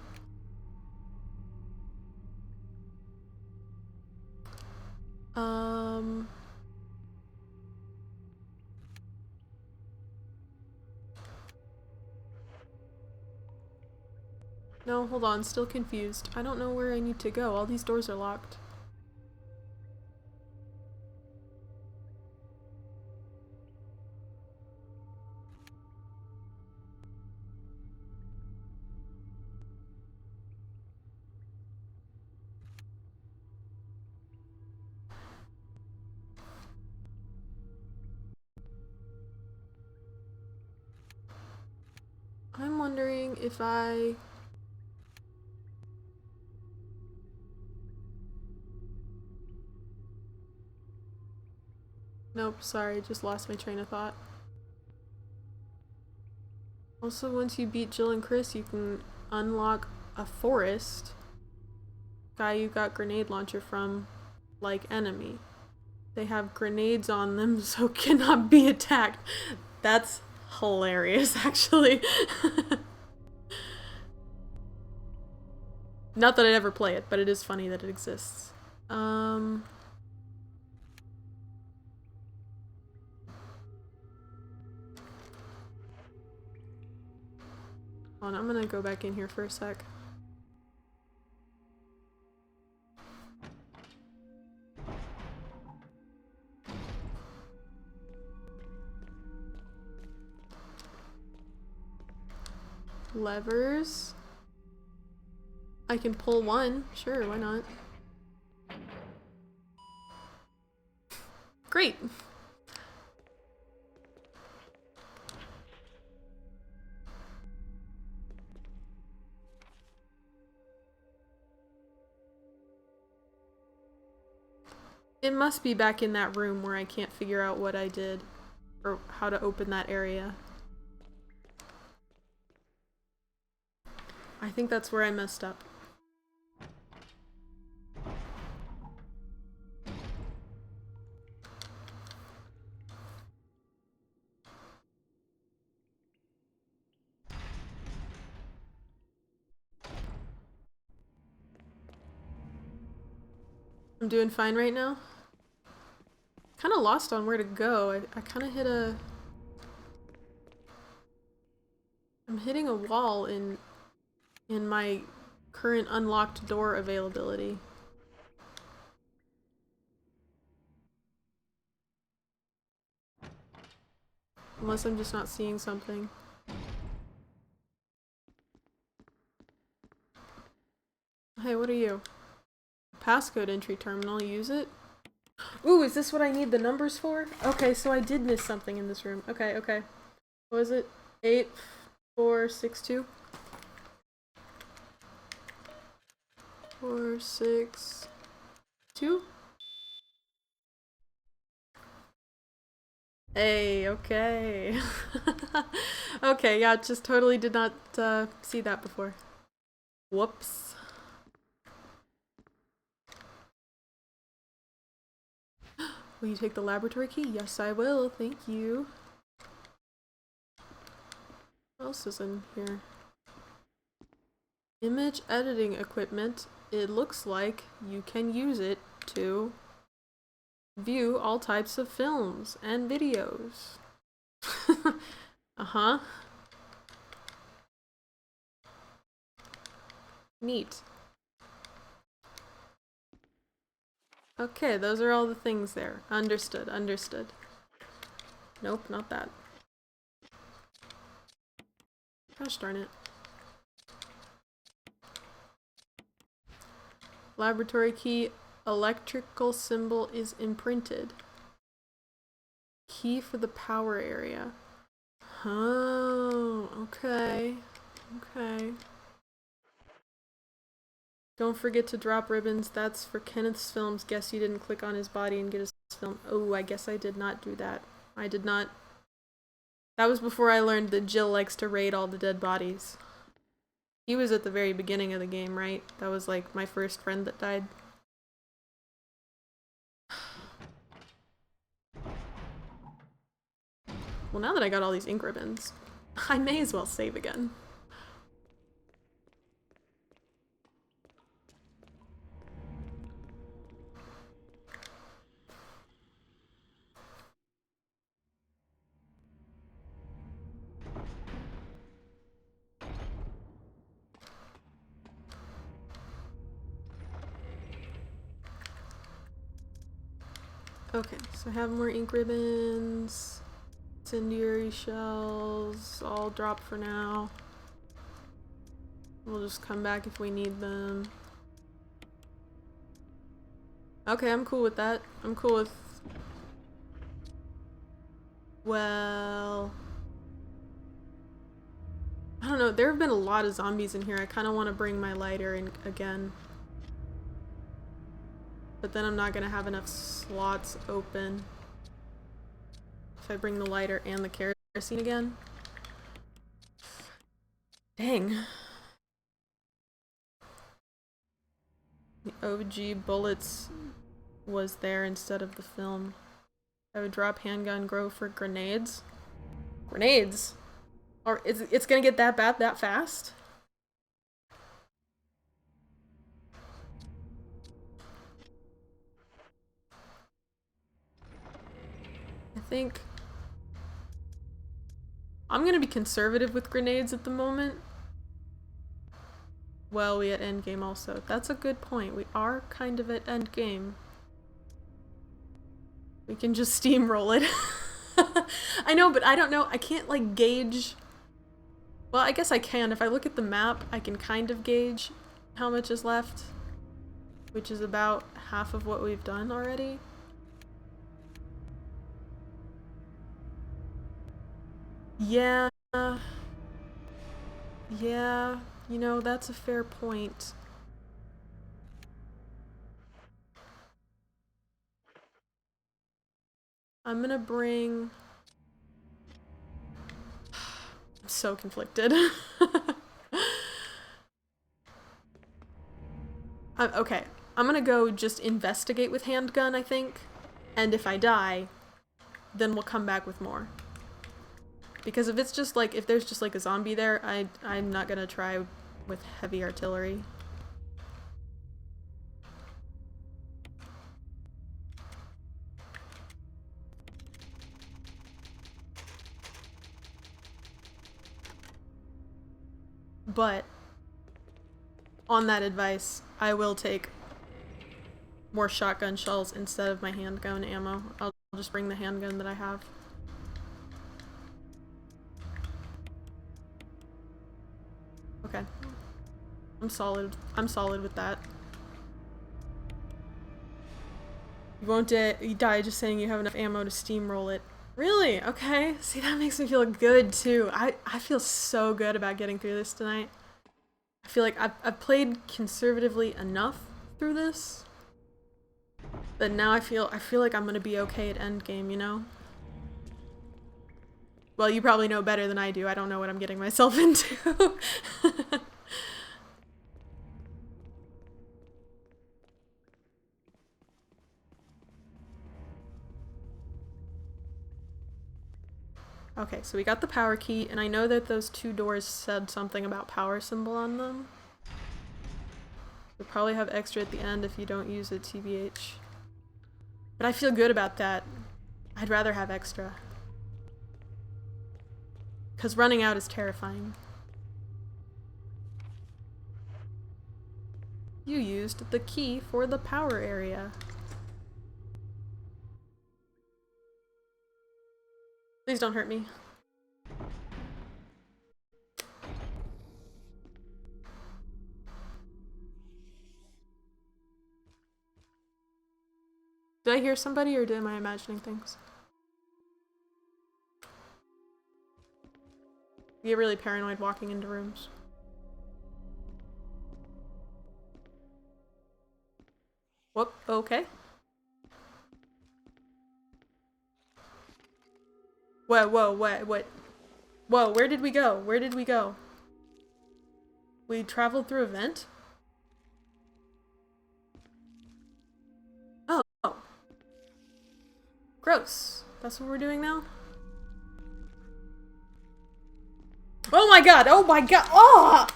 No, hold on, still confused. I don't know where I need to go. All these doors are locked. I'm wondering if I... Nope, sorry, just lost my train of thought. Also, once you beat Jill and Chris, you can unlock a forest. Guy you got grenade launcher from, like enemy. They have grenades on them, so cannot be attacked. That's hilarious, actually. Not that I'd ever play it, but it is funny that it exists. Hold on, I'm gonna go back in here for a sec. Levers. I can pull one. Sure, why not? Great! It must be back in that room where I can't figure out what I did, or how to open that area. I think that's where I messed up. I'm doing fine right now. Kind of lost on where to go. I kind of hit a... I'm hitting a wall in my current unlocked door availability. Unless I'm just not seeing something. Hey, what are you? Passcode entry terminal, use it? Ooh, is this what I need the numbers for? Okay, so I did miss something in this room. Okay, okay. What was it? 8462? 4, 6, 2. Hey, okay. Okay, yeah, just totally did not see that before. Whoops. Will you take the laboratory key? Yes, I will. Thank you. What else is in here? Image editing equipment. It looks like you can use it to view all types of films and videos. Uh-huh. Neat. Okay, those are all the things there. Understood, understood. Nope, not that. Gosh darn it. Laboratory key, electrical symbol is imprinted. Key for the power area. Oh, okay. Okay. Don't forget to drop ribbons. That's for Kenneth's films. Guess you didn't click on his body and get his film. Oh, I guess I did not do that. I did not. That was before I learned that Jill likes to raid all the dead bodies. He was at the very beginning of the game, right? That was like my first friend that died. Well, now that I got all these ink ribbons, I may as well save again. Okay, so I have more ink ribbons. Incendiary shells, all drop for now. We'll just come back if we need them. Okay, I'm cool with that. I'm cool with... Well... I don't know, there have been a lot of zombies in here. I kind of want to bring my lighter in again. But then I'm not going to have enough slots open. If I bring the lighter and the kerosene again. Dang. The OG bullets was there instead of the film. I would drop handgun grow for grenades. Grenades? Or it's gonna get that bad that fast? I think I'm gonna be conservative with grenades at the moment. Well, we at endgame also. That's a good point. We are kind of at endgame. We can just steamroll it. I know, but I don't know. I can't like gauge. Well, I guess I can. If I look at the map, I can kind of gauge how much is left, which is about half of what we've done already. Yeah. Yeah, you know, that's a fair point. I'm gonna bring... I'm so conflicted. Okay, I'm gonna go just investigate with handgun, I think. And if I die, then we'll come back with more. Because if it's just like, if there's just like a zombie there, I'm not gonna try with heavy artillery. But on that advice, I will take more shotgun shells instead of my handgun ammo. I'll just bring the handgun that I have. Okay. I'm solid with that. You won't die just saying you have enough ammo to steamroll it. Really? Okay. See, that makes me feel good too. I feel so good about getting through this tonight. I I feel like I've played conservatively enough through this that now I feel like I'm gonna be okay at endgame, you know? Well, you probably know better than I do. I don't know what I'm getting myself into. Okay, so we got the power key, and I know that those two doors said something about power symbol on them. You'll probably have extra at the end if you don't use it, TBH. But I feel good about that. I'd rather have extra. Because running out is terrifying. You used the key for the power area. Please don't hurt me. Did I hear somebody or am I imagining things? I get really paranoid walking into rooms. Whoop, okay. Whoa, whoa, what? Whoa, where did we go? Where did we go? We traveled through a vent? Oh. Gross. That's what we're doing now? Oh my god! Oh my god! Oh!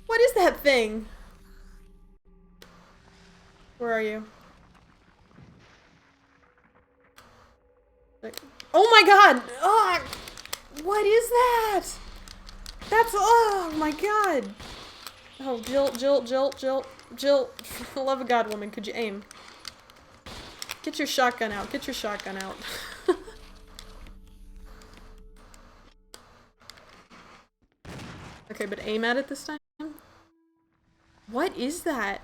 What is that thing? Where are you? Oh my god! Oh! What is that? That's- oh my god! Oh, Jill, for the love of God, woman, could you aim? Get your shotgun out, get your shotgun out. Okay, but aim at it this time? What is that?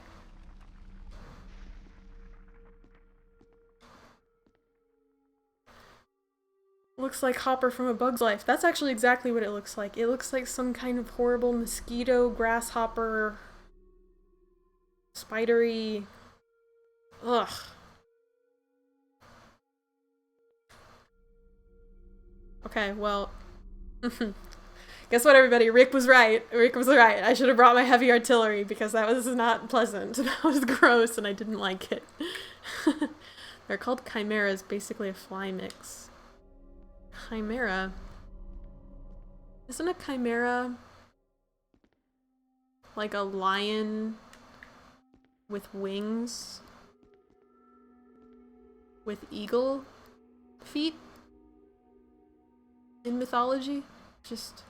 Looks like Hopper from A Bug's Life. That's actually exactly what it looks like. It looks like some kind of horrible mosquito, grasshopper, spidery... Ugh. Okay, well... Guess what, everybody? Rick was right. Rick was right. I should have brought my heavy artillery because that was not pleasant. That was gross and I didn't like it. They're called chimeras, basically a fly mix. Chimera? Isn't a chimera like a lion with wings? With eagle feet? In mythology? Just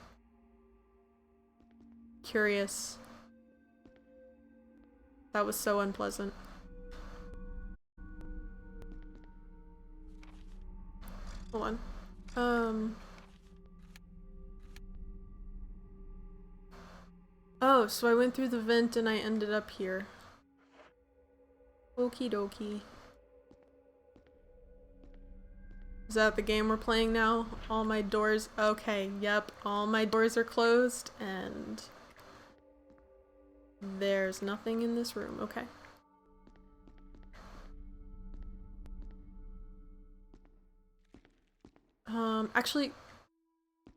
curious. That was so unpleasant. Hold on. Oh, so I went through the vent and I ended up here. Okie dokie. Is that the game we're playing now? All my doors- okay, yep, all my doors are closed and there's nothing in this room, okay. Actually,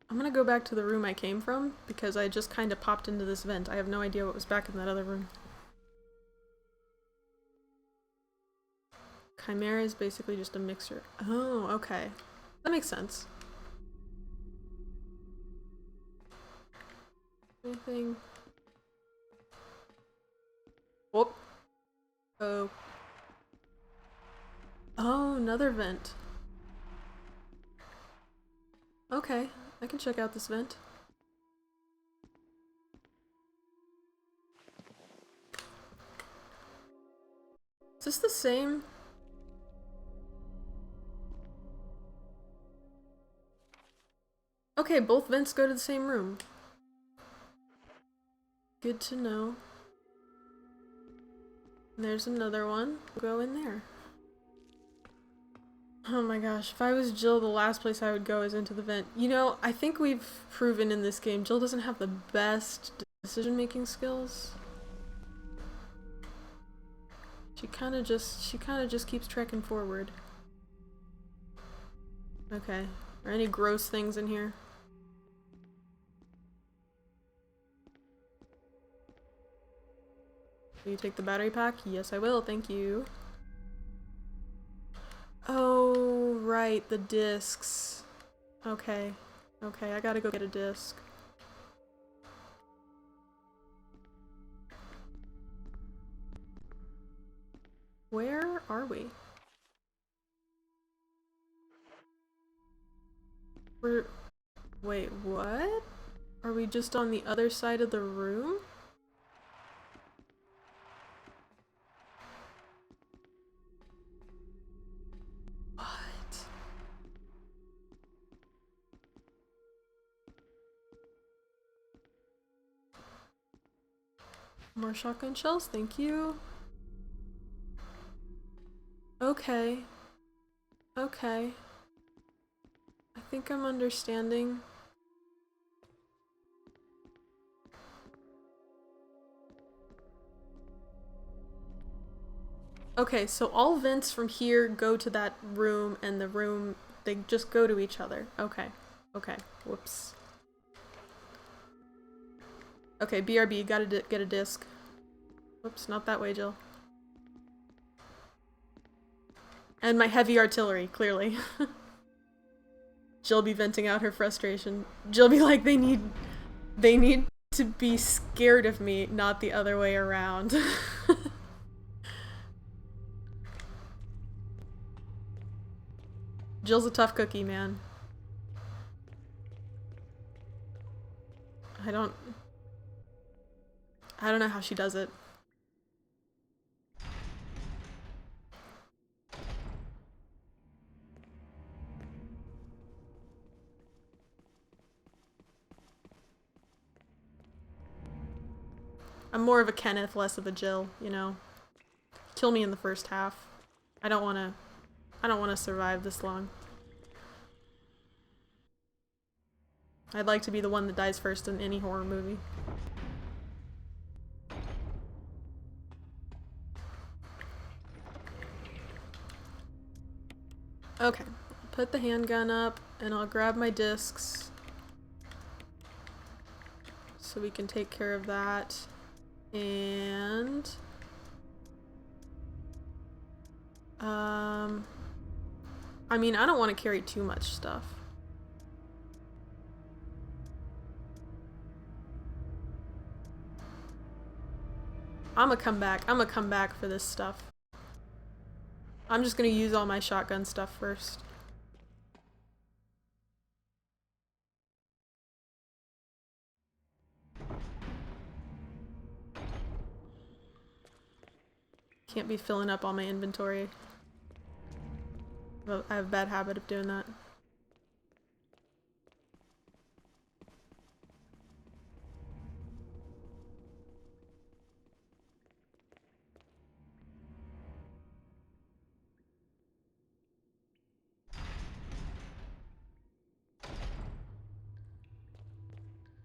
I'm gonna go back to the room I came from because I just kind of popped into this vent. I have no idea what was back in that other room. Chimera is basically just a mixture. Oh, okay. That makes sense. Anything? Whoop. Oh. Oh, another vent. Okay, I can check out this vent. Is this the same? Okay, both vents go to the same room. Good to know. There's another one. Go in there. Oh my gosh, if I was Jill, the last place I would go is into the vent. You know, I think we've proven in this game Jill doesn't have the best decision-making skills. She kind of just keeps trekking forward. Okay. Are any gross things in here? Will you take the battery pack? Yes, I will. Thank you. Oh, right. The discs. Okay. Okay, I gotta go get a disc. Where are we? Wait, what? Are we just on the other side of the room? What? More shotgun shells, thank you. Okay. Okay. I think I'm understanding. Okay, so all vents from here go to that room, and the room, they just go to each other. Okay. Okay. Whoops. Okay, BRB, gotta get a disc. Whoops, not that way, Jill. And my heavy artillery, clearly. Jill be venting out her frustration. Jill be like, they need to be scared of me, not the other way around. Jill's a tough cookie, man. I don't know how she does it. I'm more of a Kenneth, less of a Jill, you know. Kill me in the first half. I don't wanna survive this long. I'd like to be the one that dies first in any horror movie. Okay, put the handgun up and I'll grab my discs so we can take care of that. And I mean, I don't want to carry too much stuff. I'm gonna come back for this stuff. I'm just gonna use all my shotgun stuff first. Can't be filling up all my inventory. I have a bad habit of doing that.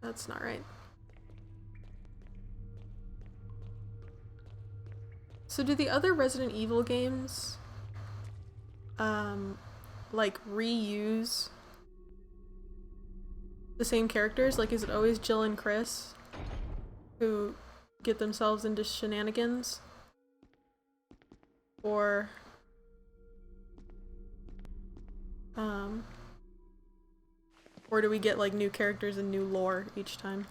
That's not right. So do the other Resident Evil games, like, reuse the same characters? Like, is it always Jill and Chris who get themselves into shenanigans? Or, or do we get, like, new characters and new lore each time?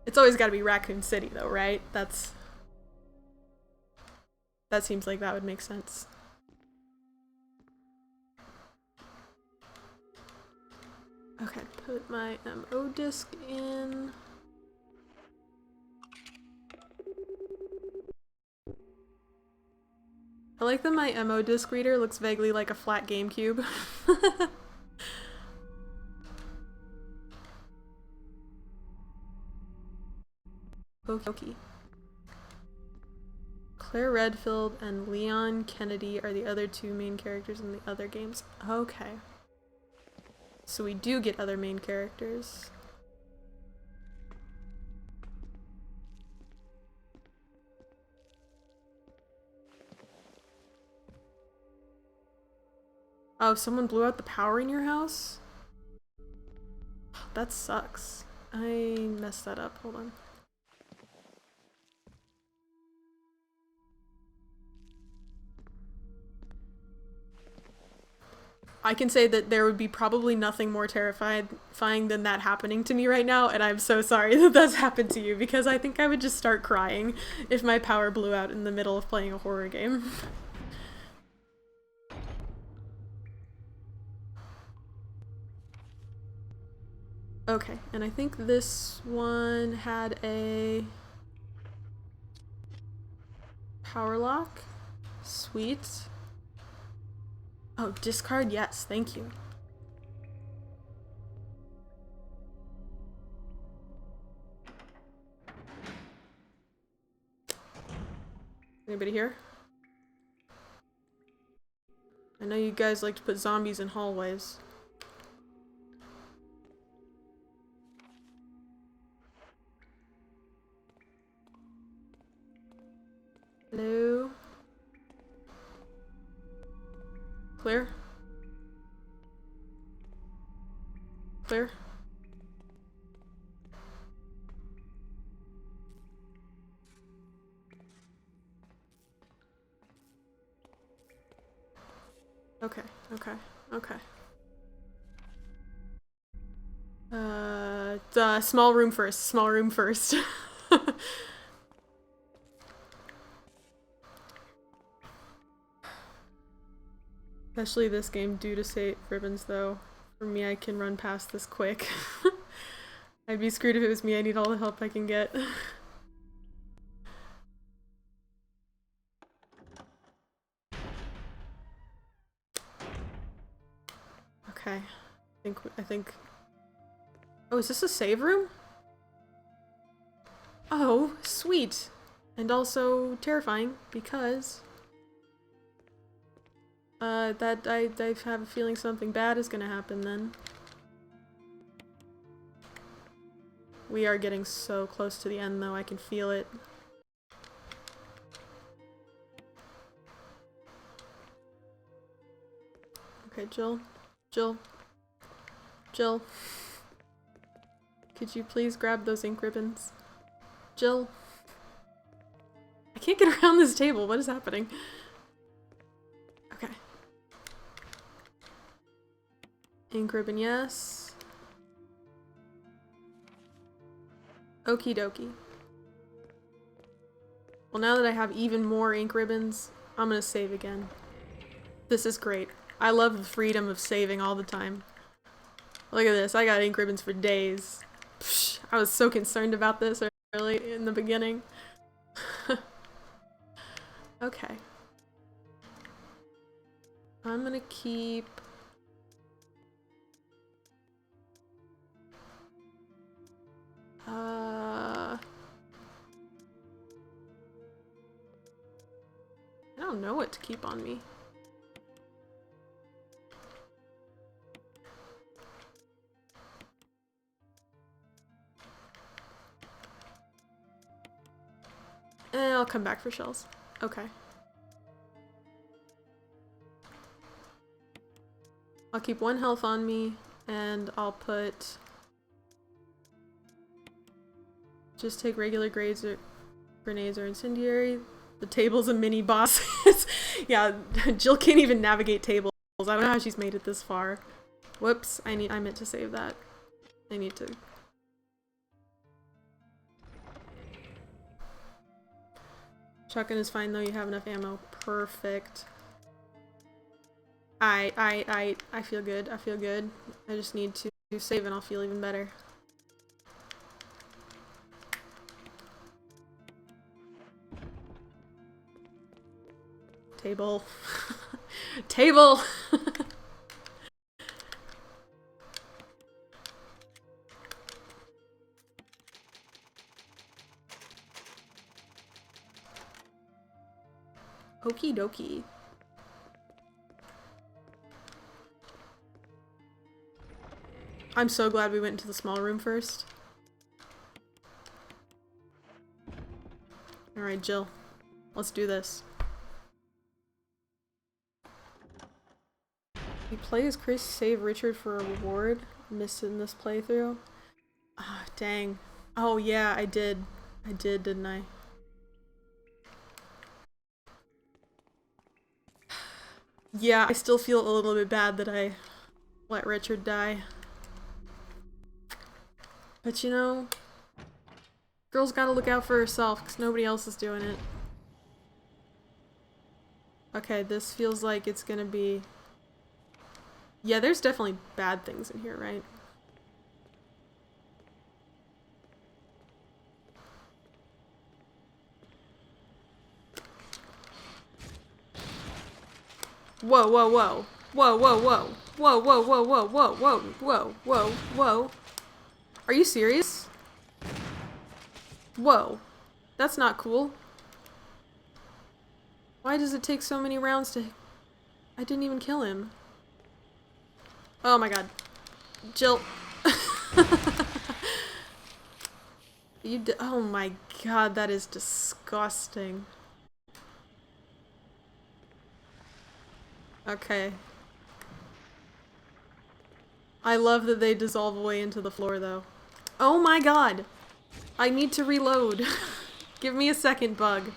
It's always gotta be Raccoon City, though, right? That seems like that would make sense. Okay, put my MO disc in. I like that my MO disc reader looks vaguely like a flat GameCube. Okay. Claire Redfield and Leon Kennedy are the other two main characters in the other games. Okay. So we do get other main characters. Oh, someone blew out the power in your house? That sucks. I messed that up. Hold on. I can say that there would be probably nothing more terrifying than that happening to me right now, and I'm so sorry that that's happened to you, because I think I would just start crying if my power blew out in the middle of playing a horror game. Okay, and I think this one had a power lock. Sweet. Oh, discard, yes, thank you. Anybody here? I know you guys like to put zombies in hallways. Hello? Clear? Clear? Okay, okay, okay. Small room first, small room first. Especially this game due to save ribbons though. For me, I can run past this quick. I'd be screwed if it was me. I need all the help I can get. Okay. I think... Oh, is this a save room? Oh, sweet. And also terrifying because... I have a feeling something bad is gonna happen then. We are getting so close to the end though, I can feel it. Okay, Jill. Jill. Jill. Could you please grab those ink ribbons? Jill. I can't get around this table, what is happening? Okay. Ink ribbon, yes. Okie dokie. Well, now that I have even more ink ribbons, I'm gonna save again. This is great. I love the freedom of saving all the time. Look at this, I got ink ribbons for days. Psh, I was so concerned about this early in the beginning. Okay. I'm gonna keep... I don't know what to keep on me. I'll come back for shells. Okay. I'll keep 1 health on me, and I'll put... Just take regular grenades or incendiary. The table's a mini boss. Yeah, Jill can't even navigate tables. I don't know how she's made it this far. Whoops, I meant to save that. I need to... Shotgun is fine though, you have enough ammo. Perfect. I feel good, I feel good. I just need to save and I'll feel even better. Table. Table! Okie dokie. I'm so glad we went into the small room first. Alright, Jill. Let's do this. You play as Chris, save Richard for a reward. Missing this playthrough. Ah, dang. Oh yeah, I did. I did, didn't I? Yeah, I still feel a little bit bad that I let Richard die. But you know, girl's gotta look out for herself because nobody else is doing it. Okay, this feels like it's gonna be... Yeah, there's definitely bad things in here, right? Whoa, whoa, whoa. Whoa, whoa, whoa. Whoa, whoa, whoa, whoa, whoa, whoa, whoa, whoa, whoa. Are you serious? Whoa. That's not cool. Why does it take so many rounds to... I didn't even kill him. Oh my god. Jill. Oh my god, that is disgusting. Okay. I love that they dissolve away into the floor though. Oh my god! I need to reload. Give me a second, bug.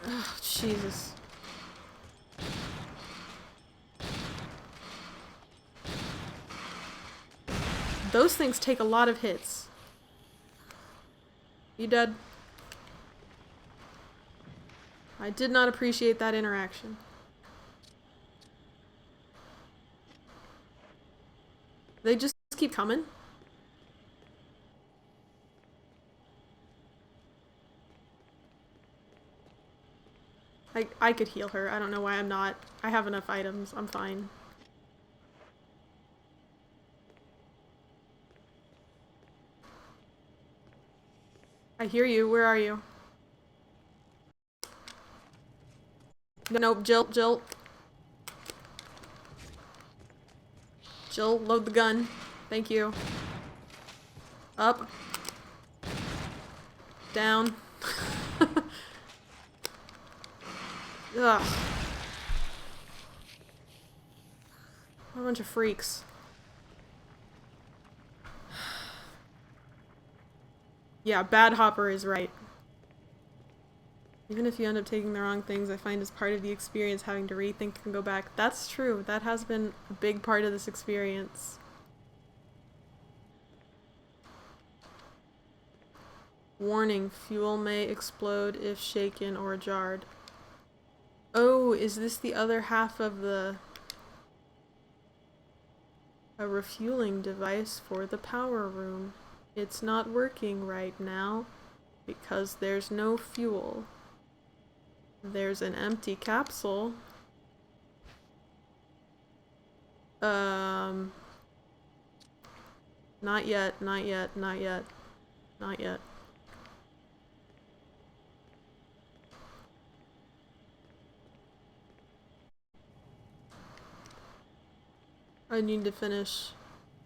Oh, Jesus. Those things take a lot of hits. You dead? I did not appreciate that interaction. They just keep coming? I could heal her. I don't know why I'm not. I have enough items. I'm fine. I hear you. Where are you? Nope, Jill, Jill. Jill, load the gun. Thank you. Up. Down. Ugh. What a bunch of freaks. Yeah, Bad Hopper is right. Even if you end up taking the wrong things, I find as part of the experience having to rethink and go back. That's true. That has been a big part of this experience. Warning, fuel may explode if shaken or jarred. Oh, is this the other half of a refueling device for the power room? It's not working right now because there's no fuel. There's an empty capsule. Not yet, not yet, not yet, not yet. I need to finish.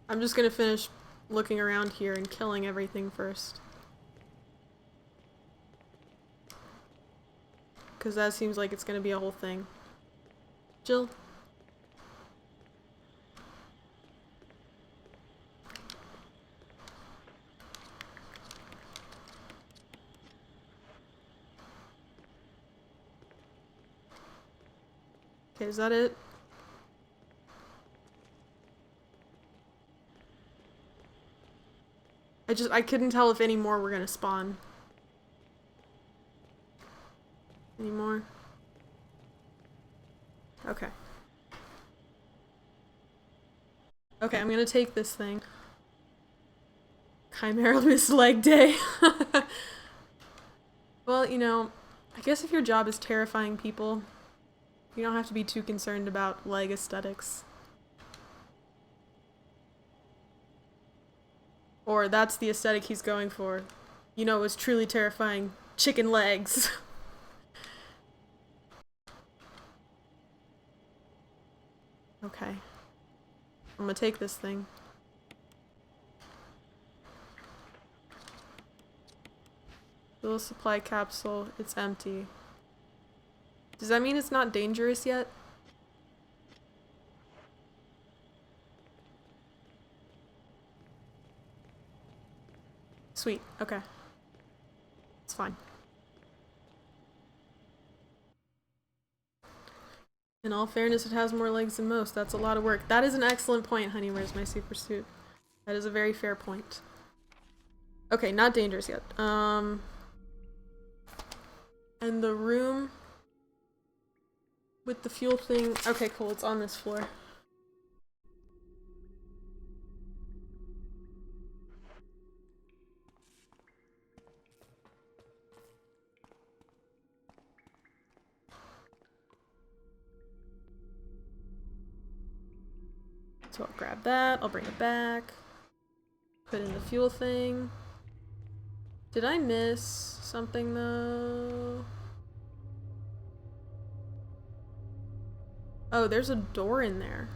I'm just gonna finish looking around here and killing everything first. Because that seems like it's gonna be a whole thing. Jill? Okay, is that it? I couldn't tell if any more were gonna spawn. Any more? Okay. Okay, I'm gonna take this thing. Chimera Miss Leg Day. Well, you know, I guess if your job is terrifying people, you don't have to be too concerned about leg aesthetics. Or that's the aesthetic he's going for. You know, it was truly terrifying. Chicken legs. Okay. I'm gonna take this thing. Fuel supply capsule. It's empty. Does that mean it's not dangerous yet? Sweet. Okay. It's fine. In all fairness, it has more legs than most. That's a lot of work. That is an excellent point, honey. Where's my super suit? That is a very fair point. Okay, not dangerous yet. And the room with the fuel thing. Okay, cool. It's on this floor. So I'll grab that. I'll bring it back. Put in the fuel thing. Did I miss something though? Oh, there's a door in there.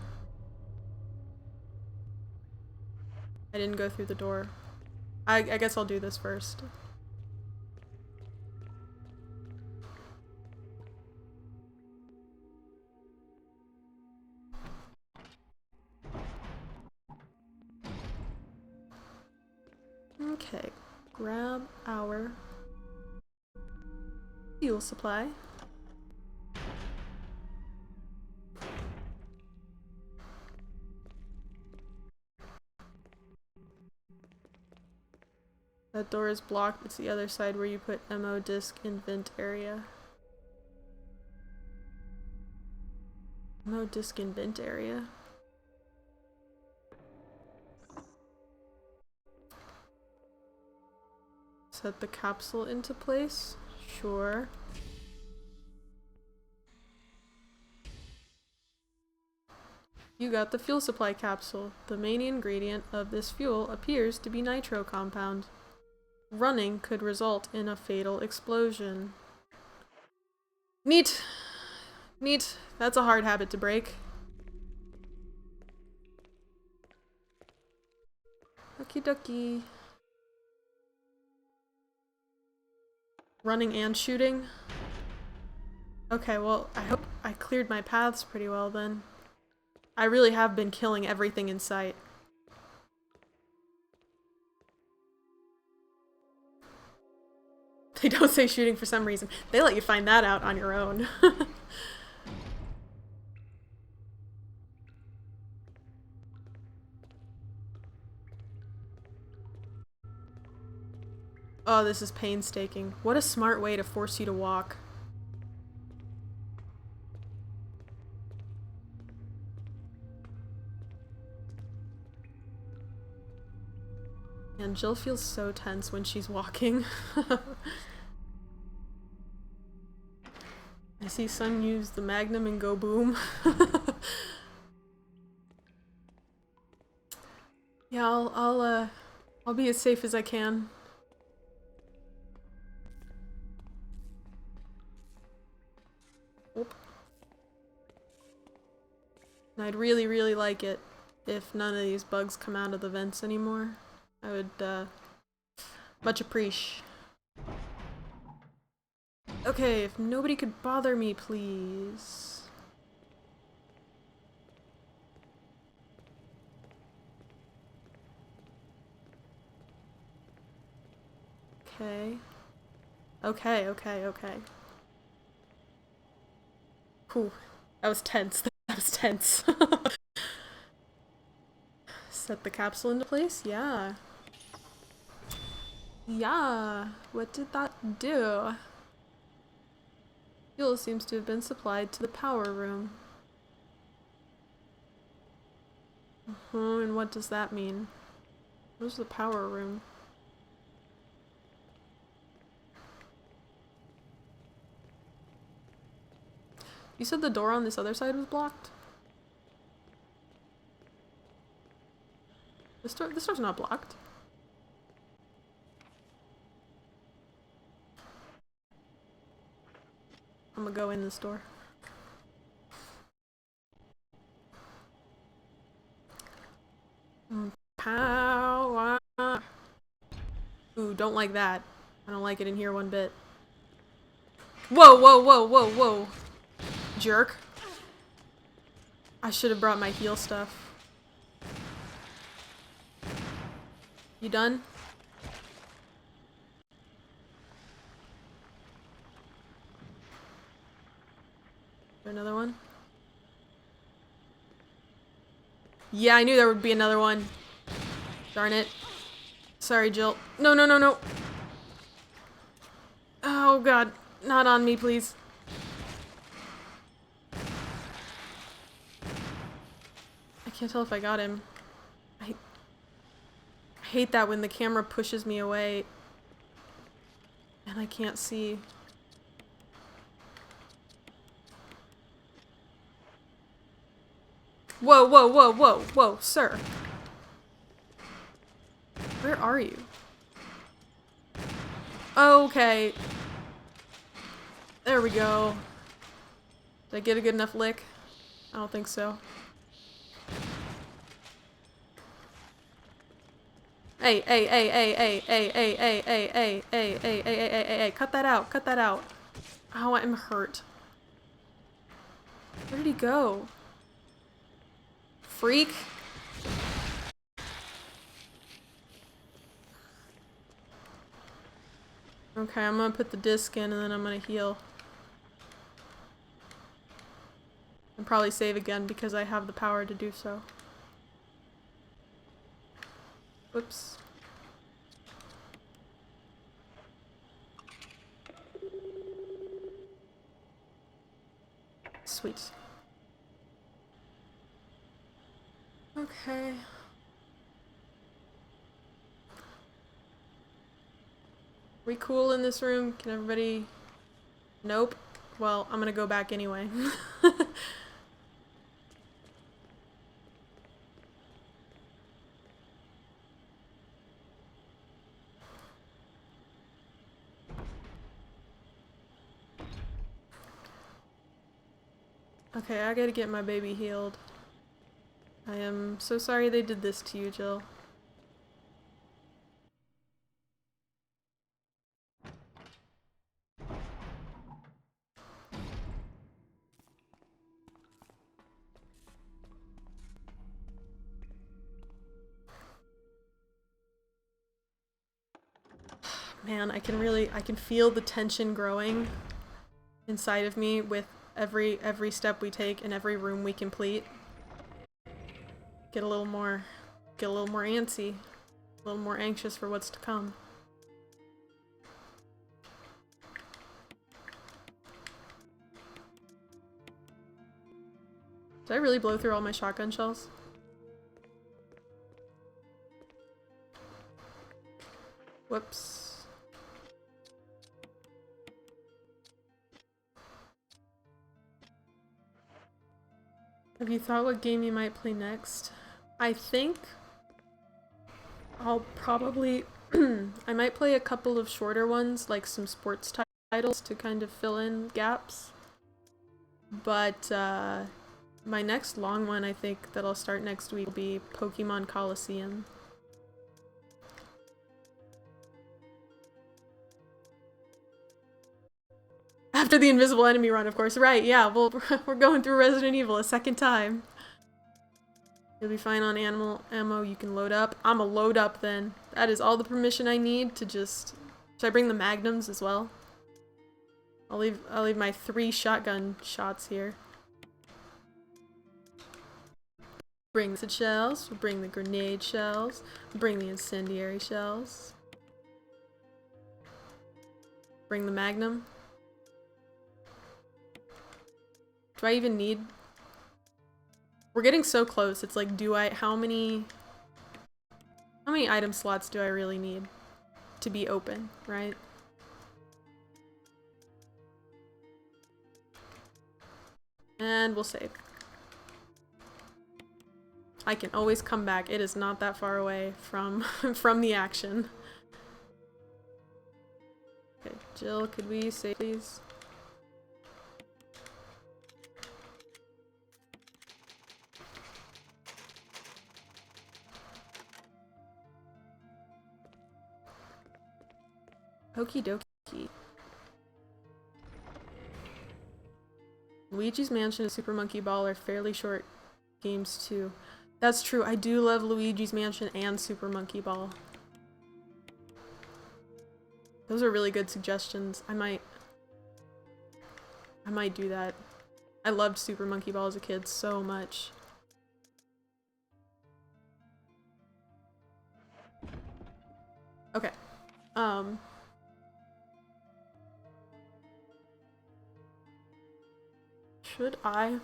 I didn't go through the door. I guess I'll do this first. Okay, grab our fuel supply. That door is blocked. It's the other side where you put MO disk in vent area. MO disk in vent area? Set the capsule into place? Sure. You got the fuel supply capsule. The main ingredient of this fuel appears to be nitro compound. Running could result in a fatal explosion. Neat! Neat. That's a hard habit to break. Okie dokie. Running and shooting? Okay, well, I hope I cleared my paths pretty well then. I really have been killing everything in sight. They don't say shooting for some reason. They let you find that out on your own. Oh, this is painstaking. What a smart way to force you to walk. And Jill feels so tense when she's walking. I see Sun use the Magnum and go boom. Yeah, I'll be as safe as I can. Oop. And I'd really, really like it if none of these bugs come out of the vents anymore. I would, much appreciate. Okay, if nobody could bother me, please. Okay. Okay. Whew. That was tense. That was tense. Set the capsule into place? Yeah. Yeah. What did that do? Fuel seems to have been supplied to the power room. And what does that mean? Where's the power room? You said the door on this other side was blocked? This door's not blocked. I'm gonna go in this door. Pow. Ooh, don't like that. I don't like it in here one bit. Whoa, whoa, whoa, whoa, whoa. Jerk. I should have brought my heal stuff. You done? Is there another one? Yeah, I knew there would be another one. Darn it. Sorry, Jill. No, no, no, no. Oh, God. Not on me, please. I can't tell if I got him. I hate that when the camera pushes me away and I can't see. Whoa, whoa, whoa, whoa, whoa, sir. Where are you? Okay. There we go. Did I get a good enough lick? I don't think so. Hey, hey, hey, hey, hey, hey, hey, hey, hey, hey, hey, hey, hey, hey, hey, hey, cut that out, cut that out. Oh, I'm hurt. Where did he go? Freak? Okay, I'm gonna put the disc in and then I'm gonna heal. And probably save again because I have the power to do so. Whoops. Sweet. Okay. We cool in this room? Can everybody... Nope. Well, I'm gonna go back anyway. Okay, I gotta get my baby healed. I am so sorry they did this to you, Jill. Man, I can feel the tension growing inside of me with every step we take and every room we complete. Get a little more antsy, a little more anxious for what's to come. Did I really blow through all my shotgun shells? Whoops. Have you thought what game you might play next? I think I'll probably... I might play a couple of shorter ones, like some sports titles to kind of fill in gaps. But my next long one, I think, that I'll start next week will be Pokemon Coliseum. After the invisible enemy run, of course. Right, yeah, well, we're going through Resident Evil a second time. You'll be fine on animal ammo, you can load up. I'ma load up then. That is all the permission I need to just... Should I bring the magnums as well? I'll leave my 3 shotgun shots here. Bring the shells, we'll bring the grenade shells, we'll bring the incendiary shells. Bring the magnum. Do I even need... We're getting so close, it's like, how many item slots do I really need to be open, right? And we'll save. I can always come back. It is not that far away from from the action. Okay, Jill, could we save please? Okie dokie. Luigi's Mansion and Super Monkey Ball are fairly short games too. That's true, I do love Luigi's Mansion and Super Monkey Ball. Those are really good suggestions. I might do that. I loved Super Monkey Ball as a kid so much. Okay. Should I?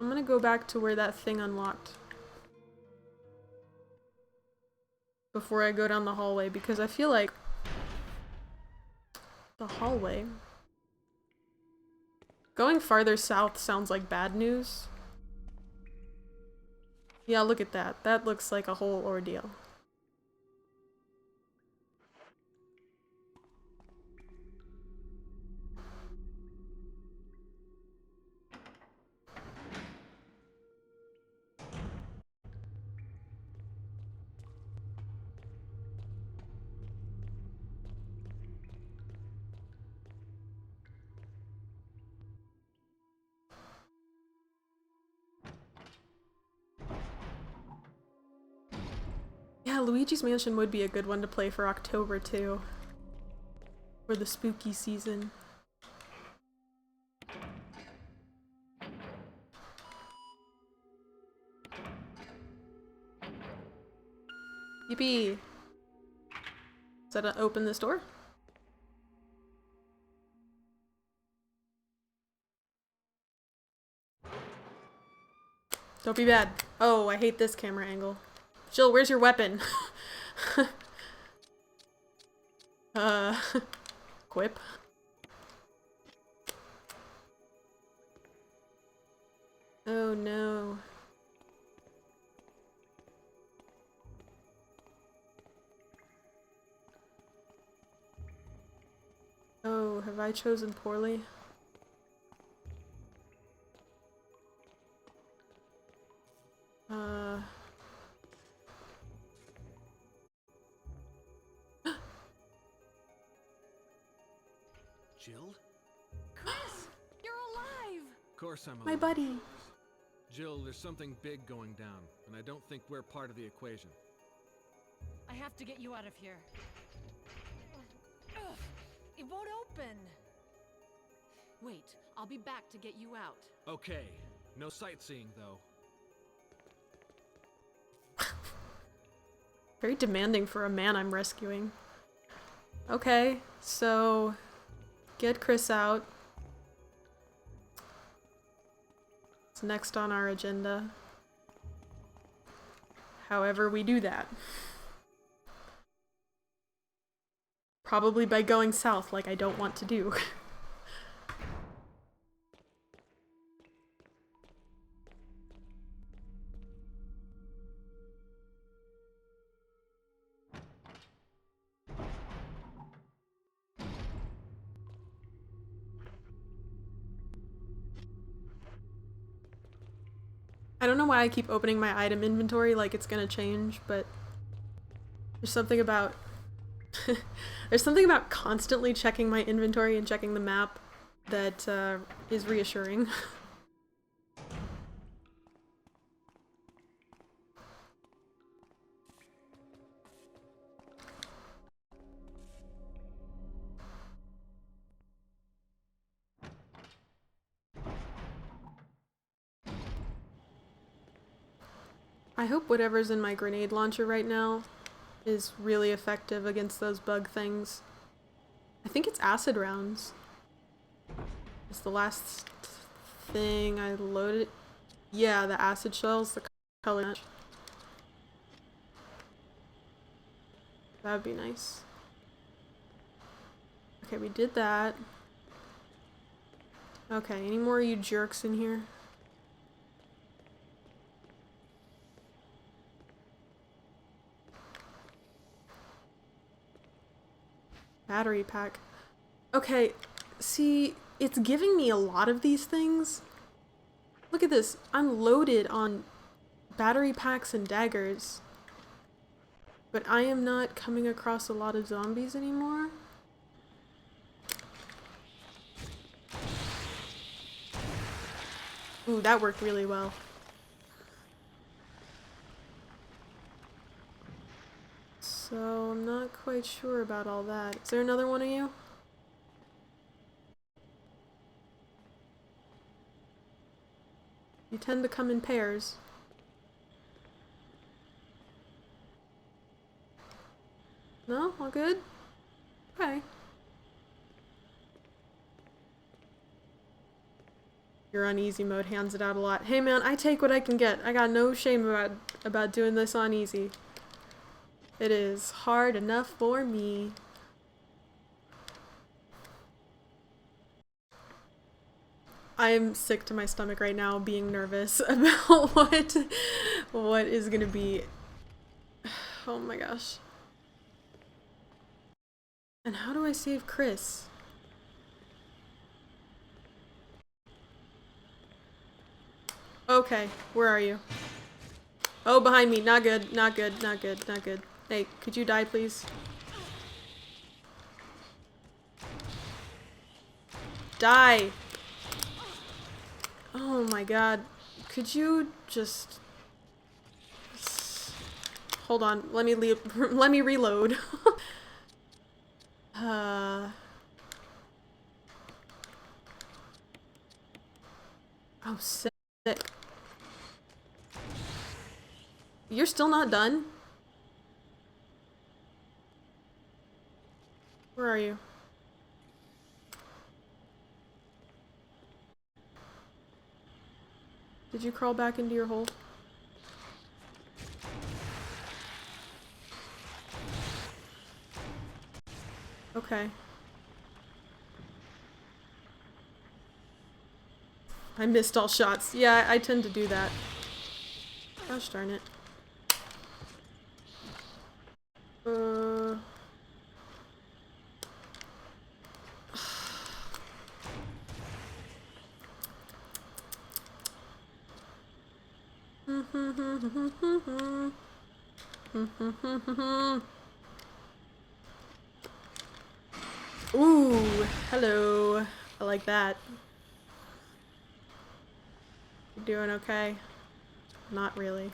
I'm gonna go back to where that thing unlocked before I go down the hallway, because I feel like the hallway going farther south sounds like bad news. Yeah, look at that. That looks like a whole ordeal. Yeah, Luigi's Mansion would be a good one to play for October too. For the spooky season. Yippee! Is that to open this door? Don't be bad. Oh, I hate this camera angle. Jill, where's your weapon? Quip. Oh no. Oh, have I chosen poorly? Jill? Chris, you're alive! Of course I'm alive. My buddy. Jill, there's something big going down, and I don't think we're part of the equation. I have to get you out of here. Ugh, it won't open. Wait, I'll be back to get you out. Okay, no sightseeing though. Very demanding for a man I'm rescuing. Okay, so get Chris out. It's next on our agenda. However we do that. Probably by going south like I don't want to do. I don't know why I keep opening my item inventory like it's gonna change, but there's something about there's something about constantly checking my inventory and checking the map that is reassuring. I hope whatever's in my grenade launcher right now is really effective against those bug things. I think it's acid rounds. It's the last thing I loaded. Yeah, the acid shells, the color match. That would be nice. Okay, we did that. Okay, any more of you jerks in here? Battery pack. Okay, see, it's giving me a lot of these things. Look at this. I'm loaded on battery packs and daggers. But I am not coming across a lot of zombies anymore. Ooh, that worked really well. So I'm not quite sure about all that. Is there another one of you? You tend to come in pairs. No? All good? Okay. Your on easy mode hands it out a lot. Hey man, I take what I can get. I got no shame about doing this on easy. It is hard enough for me. I am sick to my stomach right now being nervous about what is gonna be. Oh my gosh. And how do I save Chris? Okay, where are you? Oh, behind me. Not good, not good, not good, not good. Hey, could you die, please? Die! Oh my god. Could you just... Hold on, let me let me reload. Oh, sick. You're still not done? Where are you? Did you crawl back into your hole? Okay. I missed all shots. Yeah, I tend to do that. Gosh darn it. Ooh, hello. I like that. You doing okay? Not really.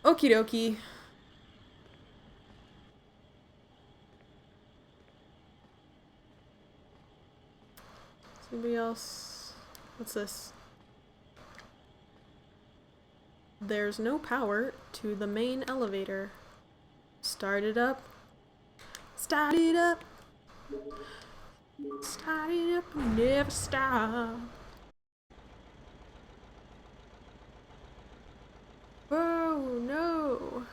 Okie dokie. Somebody else? What's this? There's no power to the main elevator. Start it up. Start it up. Start it up and never stop. Whoa, no.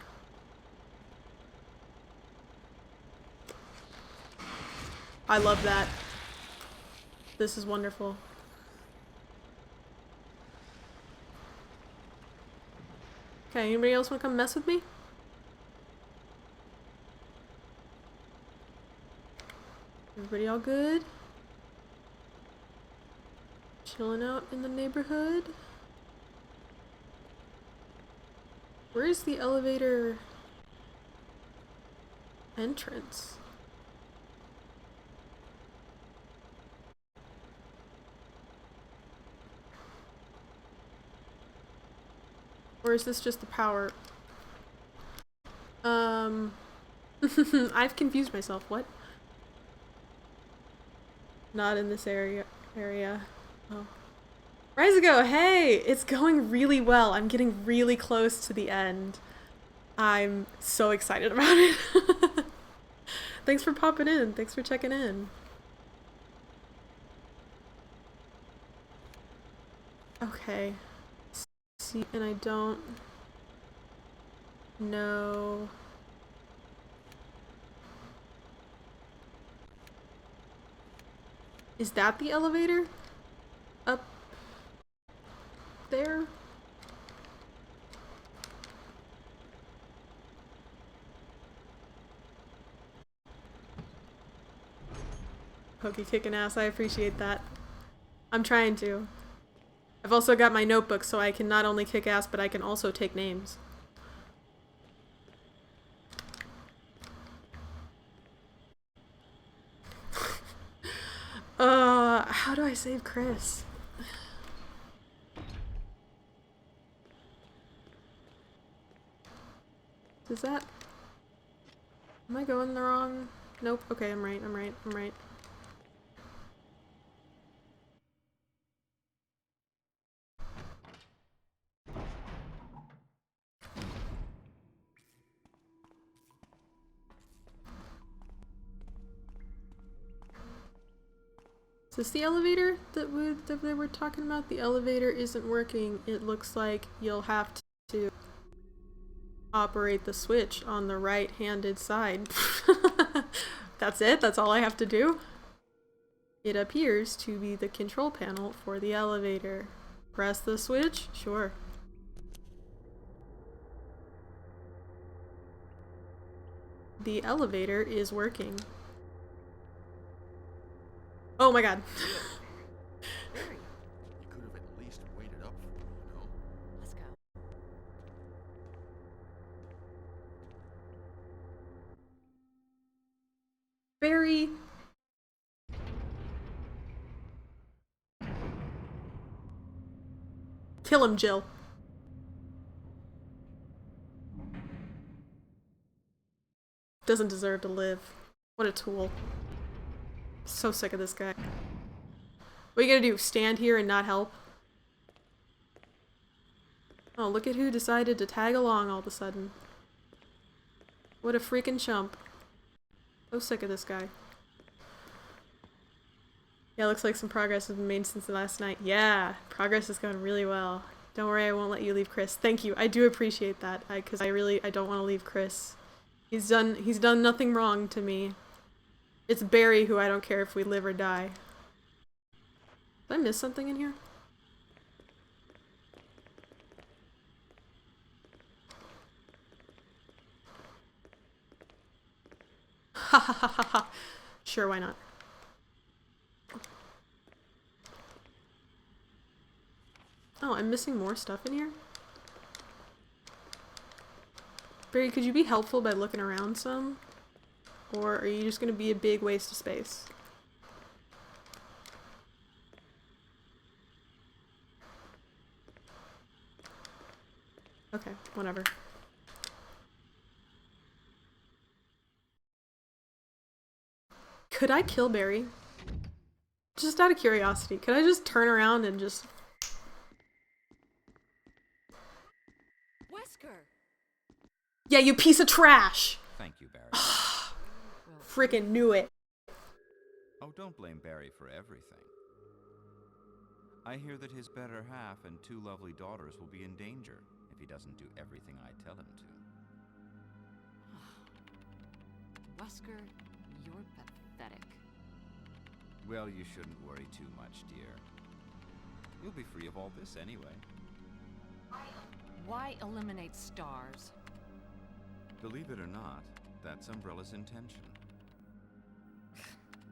I love that. This is wonderful. Okay, anybody else want to come mess with me? Everybody all good? Chilling out in the neighborhood? Where's the elevator entrance? Or is this just the power? I've confused myself. What? Not in this area. Oh. Rise-a-go, hey! It's going really well. I'm getting really close to the end. I'm so excited about it. Thanks for popping in. Thanks for checking in. Okay. See, and I don't know. Is that the elevator? Up there? Pokey kicking ass, I appreciate that. I'm trying to. I've also got my notebook, so I can not only kick ass, but I can also take names. How do I save Chris? Is that... Am I going the wrong... Nope, okay, I'm right, I'm right, I'm right. Is this the elevator that they were talking about? The elevator isn't working. It looks like you'll have to operate the switch on the right-handed side. That's it? That's all I have to do? It appears to be the control panel for the elevator. Press the switch? Sure. The elevator is working. Oh my god. Barry, you could have at least waited up for me, you know? Let's go. Barry. Kill him, Jill. Doesn't deserve to live. What a tool. So sick of this guy. What are you gonna do? Stand here and not help? Oh, look at who decided to tag along all of a sudden. What a freaking chump. So sick of this guy. Yeah, looks like some progress has been made since the last night. Yeah, progress is going really well. Don't worry, I won't let you leave Chris. Thank you. I do appreciate that. Because I don't want to leave Chris. He's done nothing wrong to me. It's Barry who I don't care if we live or die. Did I miss something in here? Ha ha ha ha ha. Sure, why not? Oh, I'm missing more stuff in here? Barry, could you be helpful by looking around some? Or are you just gonna be a big waste of space? Okay, whatever. Could I kill Barry? Just out of curiosity, could I just turn around and just... Wesker! Yeah, you piece of trash! Thank you, Barry. Freaking knew it. Oh, don't blame Barry for everything. I hear that his better half and 2 lovely daughters will be in danger if he doesn't do everything I tell him to. Wesker, you're pathetic. Well, you shouldn't worry too much, dear. You'll be free of all this anyway. Why eliminate stars? Believe it or not, that's Umbrella's intention.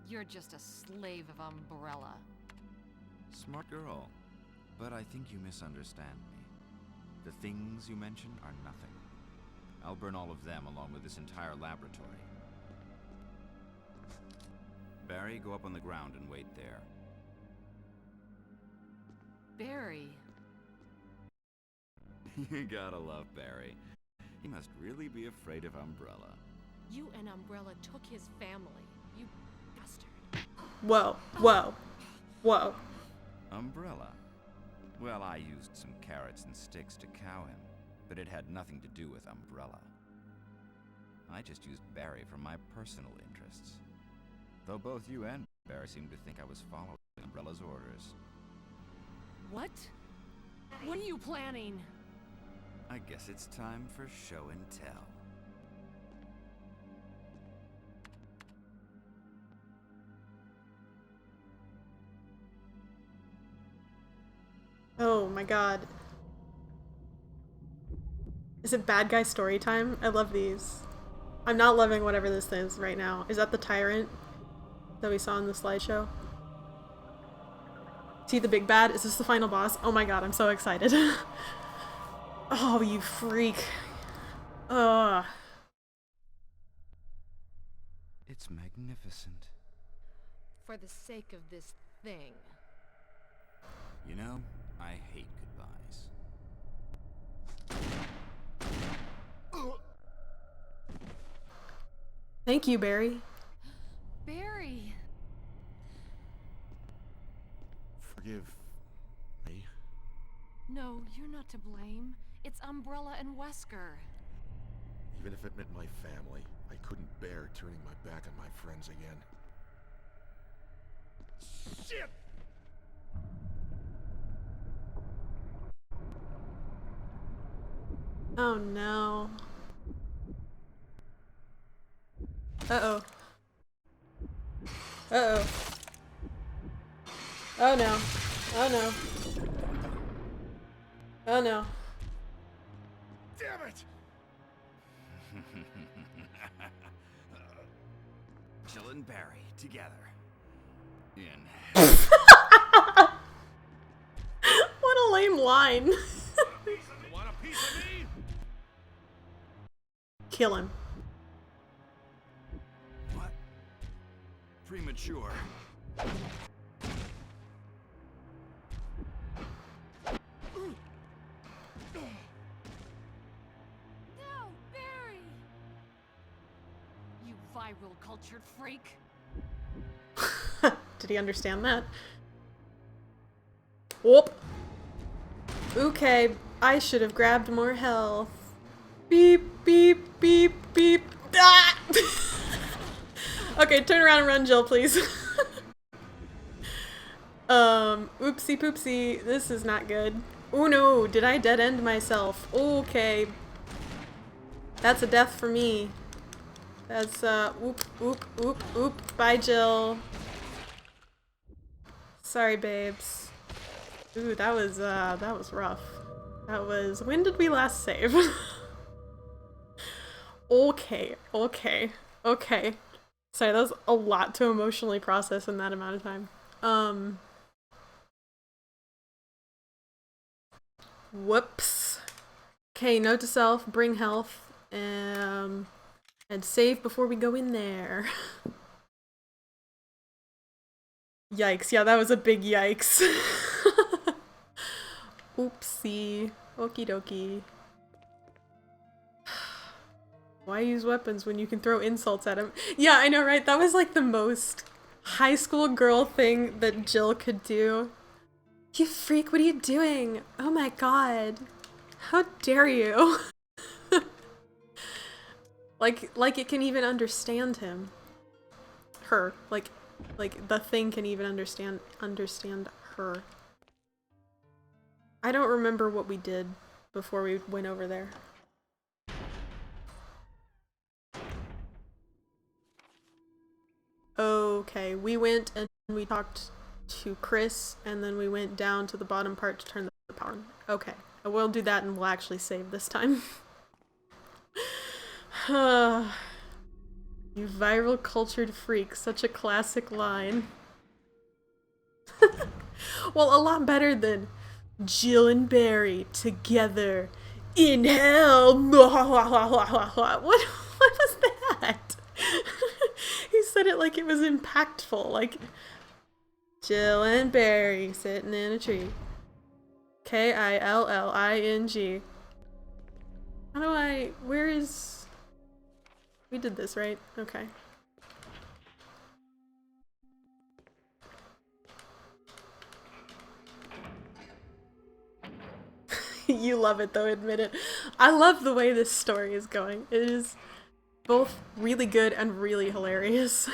You're just a slave of Umbrella. Smart girl. But I think you misunderstand me. The things you mention are nothing. I'll burn all of them along with this entire laboratory. Barry, go up on the ground and wait there. Barry. You gotta love Barry. He must really be afraid of Umbrella. You and Umbrella took his family. You bastard. Whoa, whoa, whoa. Umbrella? Well, I used some carrots and sticks to cow him, but it had nothing to do with Umbrella. I just used Barry for my personal interests. Though both you and Barry seem to think I was following Umbrella's orders. What? What are you planning? I guess it's time for show and tell. Oh my god. Is it bad guy story time? I love these. I'm not loving whatever this is right now. Is that the tyrant that we saw in the slideshow? See the big bad? Is this the final boss? Oh my god, I'm so excited. Oh, you freak. Ugh. It's magnificent. For the sake of this thing. You know, I hate goodbyes. Thank you, Barry. Barry! Forgive me. No, you're not to blame. It's Umbrella and Wesker. Even if it meant my family, I couldn't bear turning my back on my friends again. Shit! Oh no. Uh-oh. Uh-oh. Oh no. Oh no. Oh no. Damn it! Jill and Barry together. In What a lame line. You want a piece of me? Kill him. what? Premature. No, Barry! You viral cultured freak. Did he understand that? Whoop. Okay, I should have grabbed more health. Beep, beep, beep, beep. Ah! Okay, turn around and run, Jill, please. Oopsie poopsie. This is not good. Oh no, did I dead end myself? Okay. That's a death for me. That's, oop, oop, oop, oop. Bye, Jill. Sorry, babes. Ooh, that was rough. That was, when did we last save? Okay, okay, okay. Sorry, that was a lot to emotionally process in that amount of time. Whoops. Okay, note to self, bring health, and save before we go in there. Yikes, yeah, that was a big yikes. Oopsie. Okie dokie. Why use weapons when you can throw insults at him? Yeah, I know, right? That was like the most high school girl thing that Jill could do. You freak, what are you doing? Oh my god. How dare you? like it can even understand him. Her. Like the thing can even understand her. I don't remember what we did before we went over there. Okay, we went and we talked to Chris, and then we went down to the bottom part to turn the power on. Okay, I will do that and we'll actually save this time. You viral cultured freak, such a classic line. Well, a lot better than Jill and Barry together in hell. What was that? He said it like it was impactful, like Jill and Barry sitting in a tree. Killing. How do I, where is, we did this, right? Okay. You love it though, admit it. I love the way this story is going. It is both really good and really hilarious.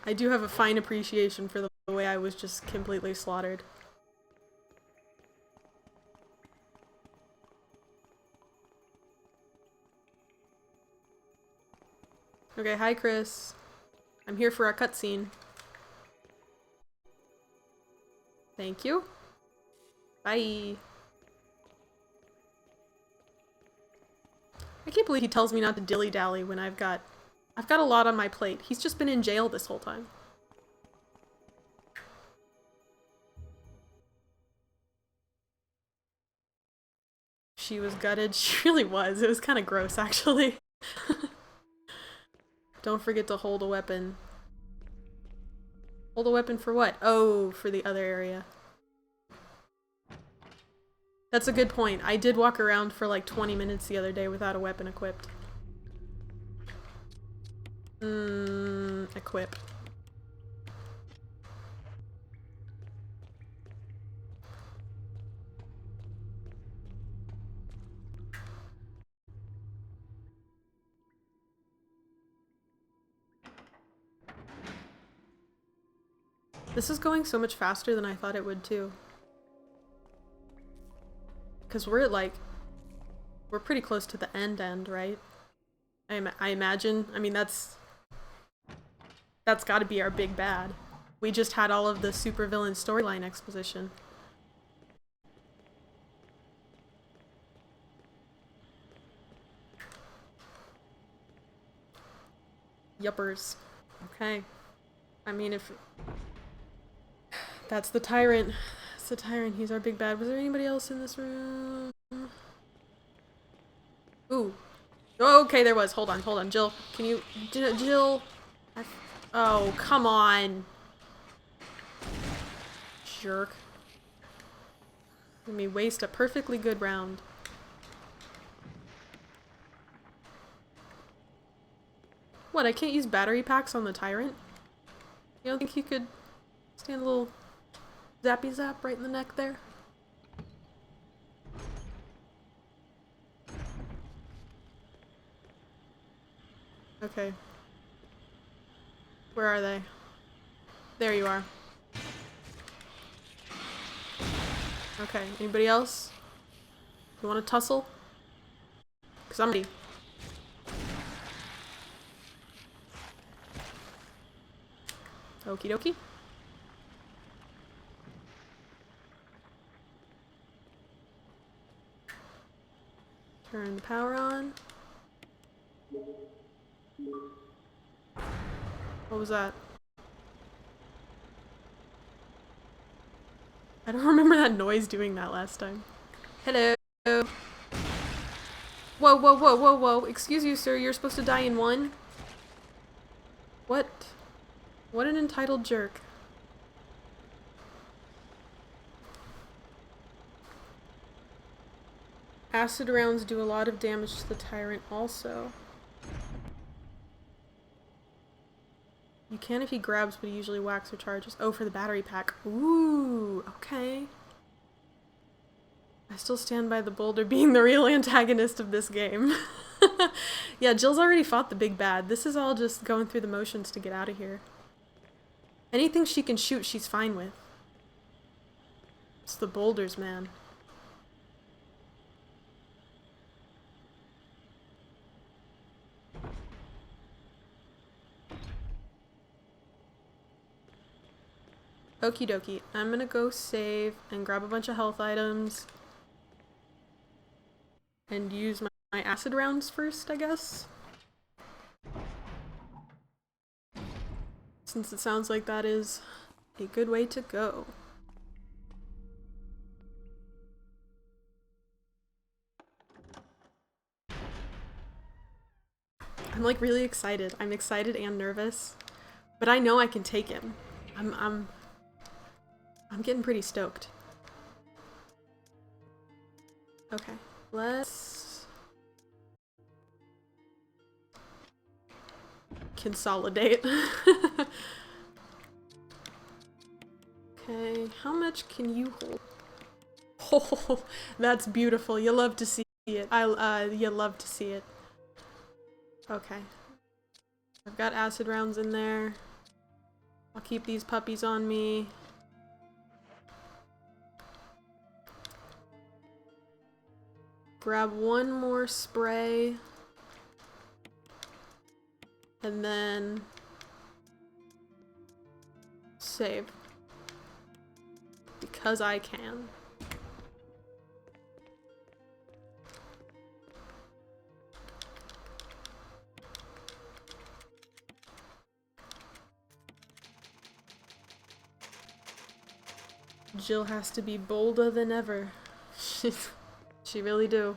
I do have a fine appreciation for the way I was just completely slaughtered. Okay, hi Chris. I'm here for our cutscene. Thank you. Bye. I can't believe he tells me not to dilly-dally when I've got a lot on my plate. He's just been in jail this whole time. She was gutted. She really was. It was kind of gross, actually. Don't forget to hold a weapon. Hold a weapon for what? Oh, for the other area. That's a good point. I did walk around for like 20 minutes the other day without a weapon equipped. Equip. This is going so much faster than I thought it would too. Because we're pretty close to the end, right? I imagine. I mean, that's gotta be our big bad. We just had all of the supervillain storyline exposition. Yuppers. Okay. I mean, if... That's the tyrant. That's the tyrant. He's our big bad. Was there anybody else in this room? Ooh. Oh, okay, there was. Hold on. Jill, can you... Jill... Oh, come on. Jerk. Let me waste a perfectly good round. What, I can't use battery packs on the tyrant? You don't think you could stand a little zappy zap right in the neck there? Okay. Where are they? There you are. Okay, anybody else? You want to tussle? Because I'm ready. Okie dokie. Turn the power on. What was that? I don't remember that noise doing that last time. Hello. Whoa. Excuse you, sir. You're supposed to die in one? What? What an entitled jerk. Acid rounds do a lot of damage to the tyrant also. You can if he grabs, but he usually whacks or charges. Oh, for the battery pack. Ooh, okay. I still stand by the boulder being the real antagonist of this game. Yeah, Jill's already fought the big bad. This is all just going through the motions to get out of here. Anything she can shoot, she's fine with. It's the boulders, man. Okie dokie. I'm gonna go save and grab a bunch of health items. And use my acid rounds first, I guess. Since it sounds like that is a good way to go. I'm like really excited. I'm excited and nervous. But I know I can take him. I'm getting pretty stoked. Okay, let's consolidate. Okay, how much can you hold? Oh, that's beautiful. You love to see it. You love to see it. Okay. I've got acid rounds in there. I'll keep these puppies on me. Grab one more spray. And then save. Because I can. Jill has to be bolder than ever. She really do.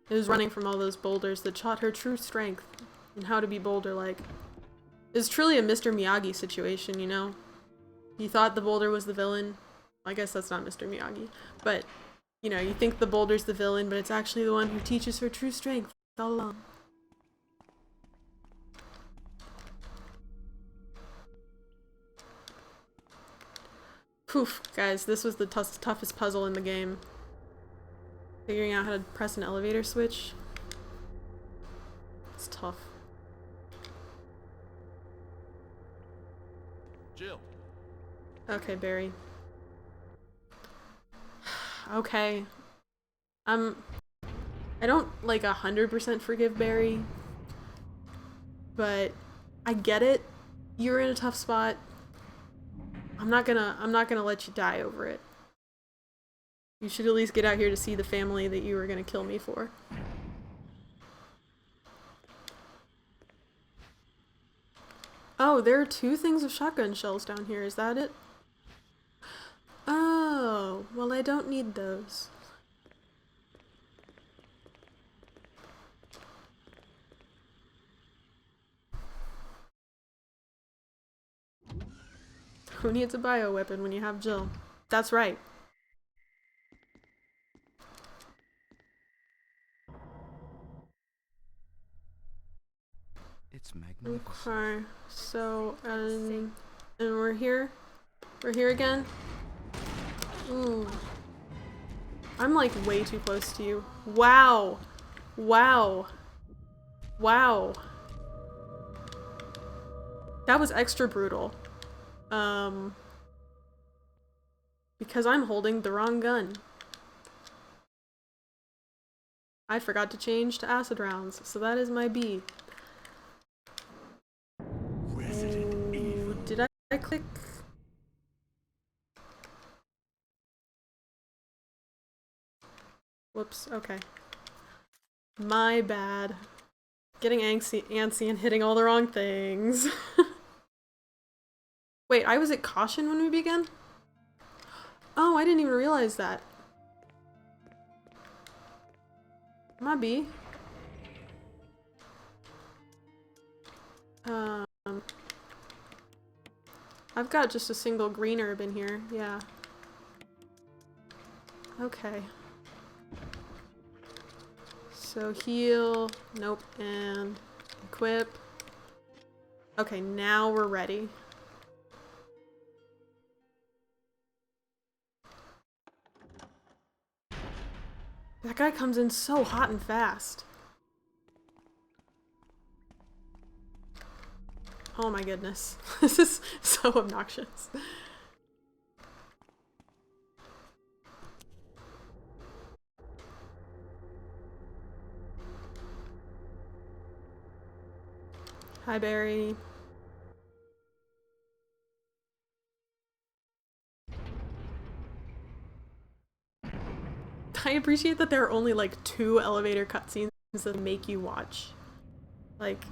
It was running from all those boulders that taught her true strength and how to be boulder-like. It was truly a Mr. Miyagi situation, you know? You thought the boulder was the villain. I guess that's not Mr. Miyagi. But, you know, you think the boulder's the villain, but it's actually the one who teaches her true strength all along. Poof, guys, this was the toughest puzzle in the game. Figuring out how to press an elevator switch. It's tough. Jill. Okay, Barry. Okay. I don't like 100% forgive Barry, but I get it. You're in a tough spot. I'm not gonna let you die over it. You should at least get out here to see the family that you were gonna kill me for. Oh, there are 2 things of shotgun shells down here, is that it? Oh, well I don't need those. Who needs a bioweapon when you have Jill? That's right. It's magnificent. Okay, so, and we're here? We're here again? Ooh. I'm like way too close to you. Wow! Wow! Wow! That was extra brutal. Because I'm holding the wrong gun. I forgot to change to acid rounds, so that is my B. Ooh, did I click? Whoops, okay. My bad. Getting antsy and hitting all the wrong things. Wait, I was at caution when we began? Oh, I didn't even realize that. My B. I've got just a single green herb in here, yeah. Okay. So heal, nope, and equip. Okay, now we're ready. That guy comes in so hot and fast. Oh my goodness. This is so obnoxious. Hi, Barry. I appreciate that there are only like 2 elevator cutscenes that make you watch. Like,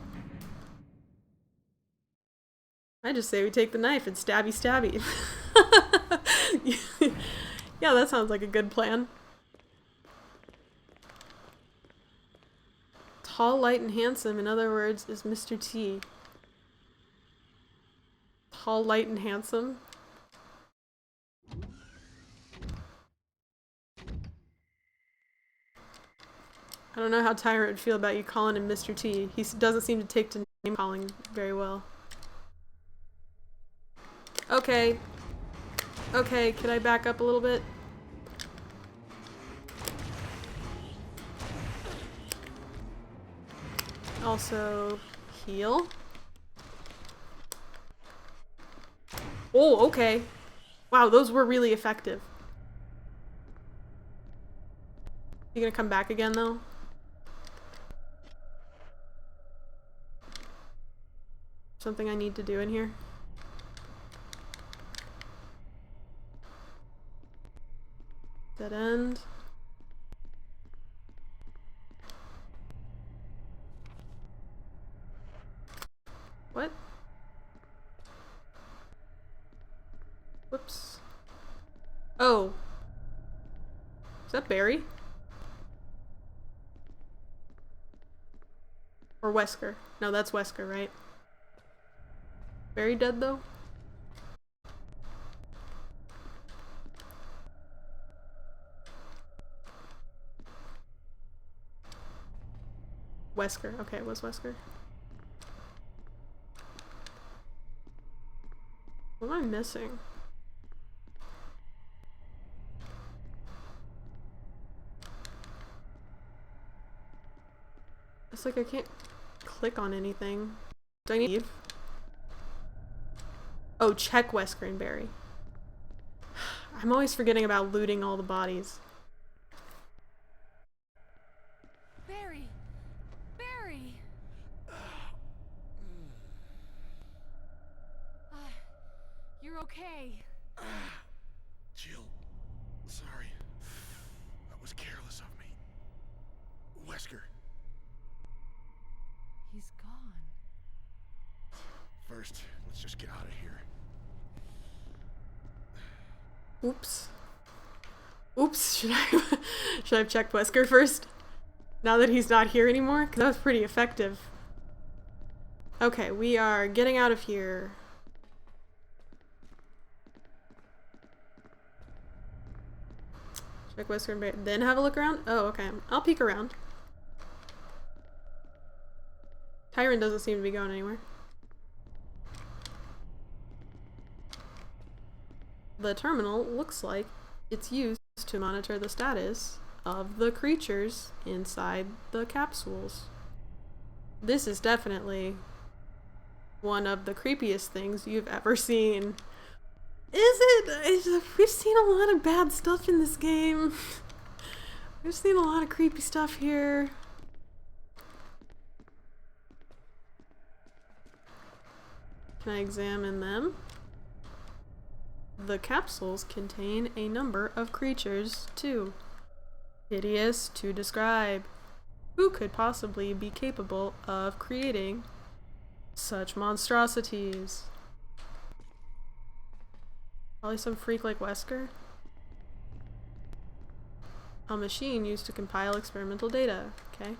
I just say we take the knife and stabby stabby. Yeah, that sounds like a good plan. Tall, light, and handsome, in other words, is Mr. T. Tall, light, and handsome? I don't know how Tyrant would feel about you calling him Mr. T. He doesn't seem to take to name calling very well. Okay. Okay, can I back up a little bit? Also, heal. Oh, okay. Wow, those were really effective. You gonna come back again, though? Something I need to do in here? Dead end. What? Is that Barry? Or Wesker? No, that's Wesker, right? Barry dead though? Wesker. Okay, it was Wesker. What am I missing? It's like I can't click on anything. Do I need to leave? Oh, check Wesker and Barry. I'm always forgetting about looting all the bodies. Barry! Barry! You're okay. Jill, sorry. That was careless of me. Wesker, He's gone. first, let's just get out of here. Oops. Oops, should I have checked Wesker first? Now that he's not here anymore? 'Cause that was pretty effective. Okay, we are getting out of here. Check Wesker and Barry. Then have a look around? Oh, okay. I'll peek around. Tyron doesn't seem to be going anywhere. The terminal looks like it's used to monitor the status of the creatures inside the capsules. This is definitely one of the creepiest things you've ever seen. Is it? We've seen a lot of bad stuff in this game. We've seen a lot of creepy stuff here. Can I examine them? The capsules contain a number of creatures, too. Hideous to describe. Who could possibly be capable of creating such monstrosities? Probably some freak like Wesker. A machine used to compile experimental data. Okay.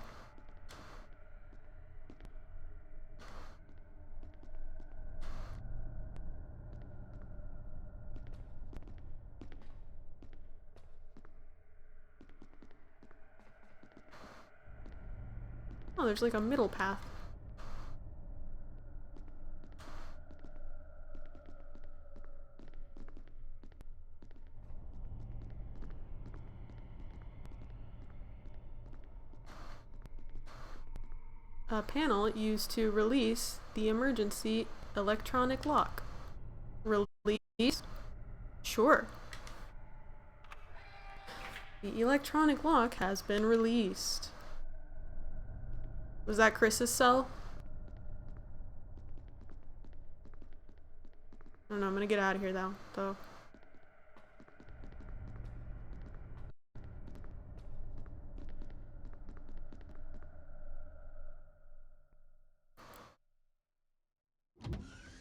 Oh, there's like a middle path. A panel used to release the emergency electronic lock. Release? Sure. The electronic lock has been released. Was that Chris's cell? I don't know, I'm gonna get out of here though.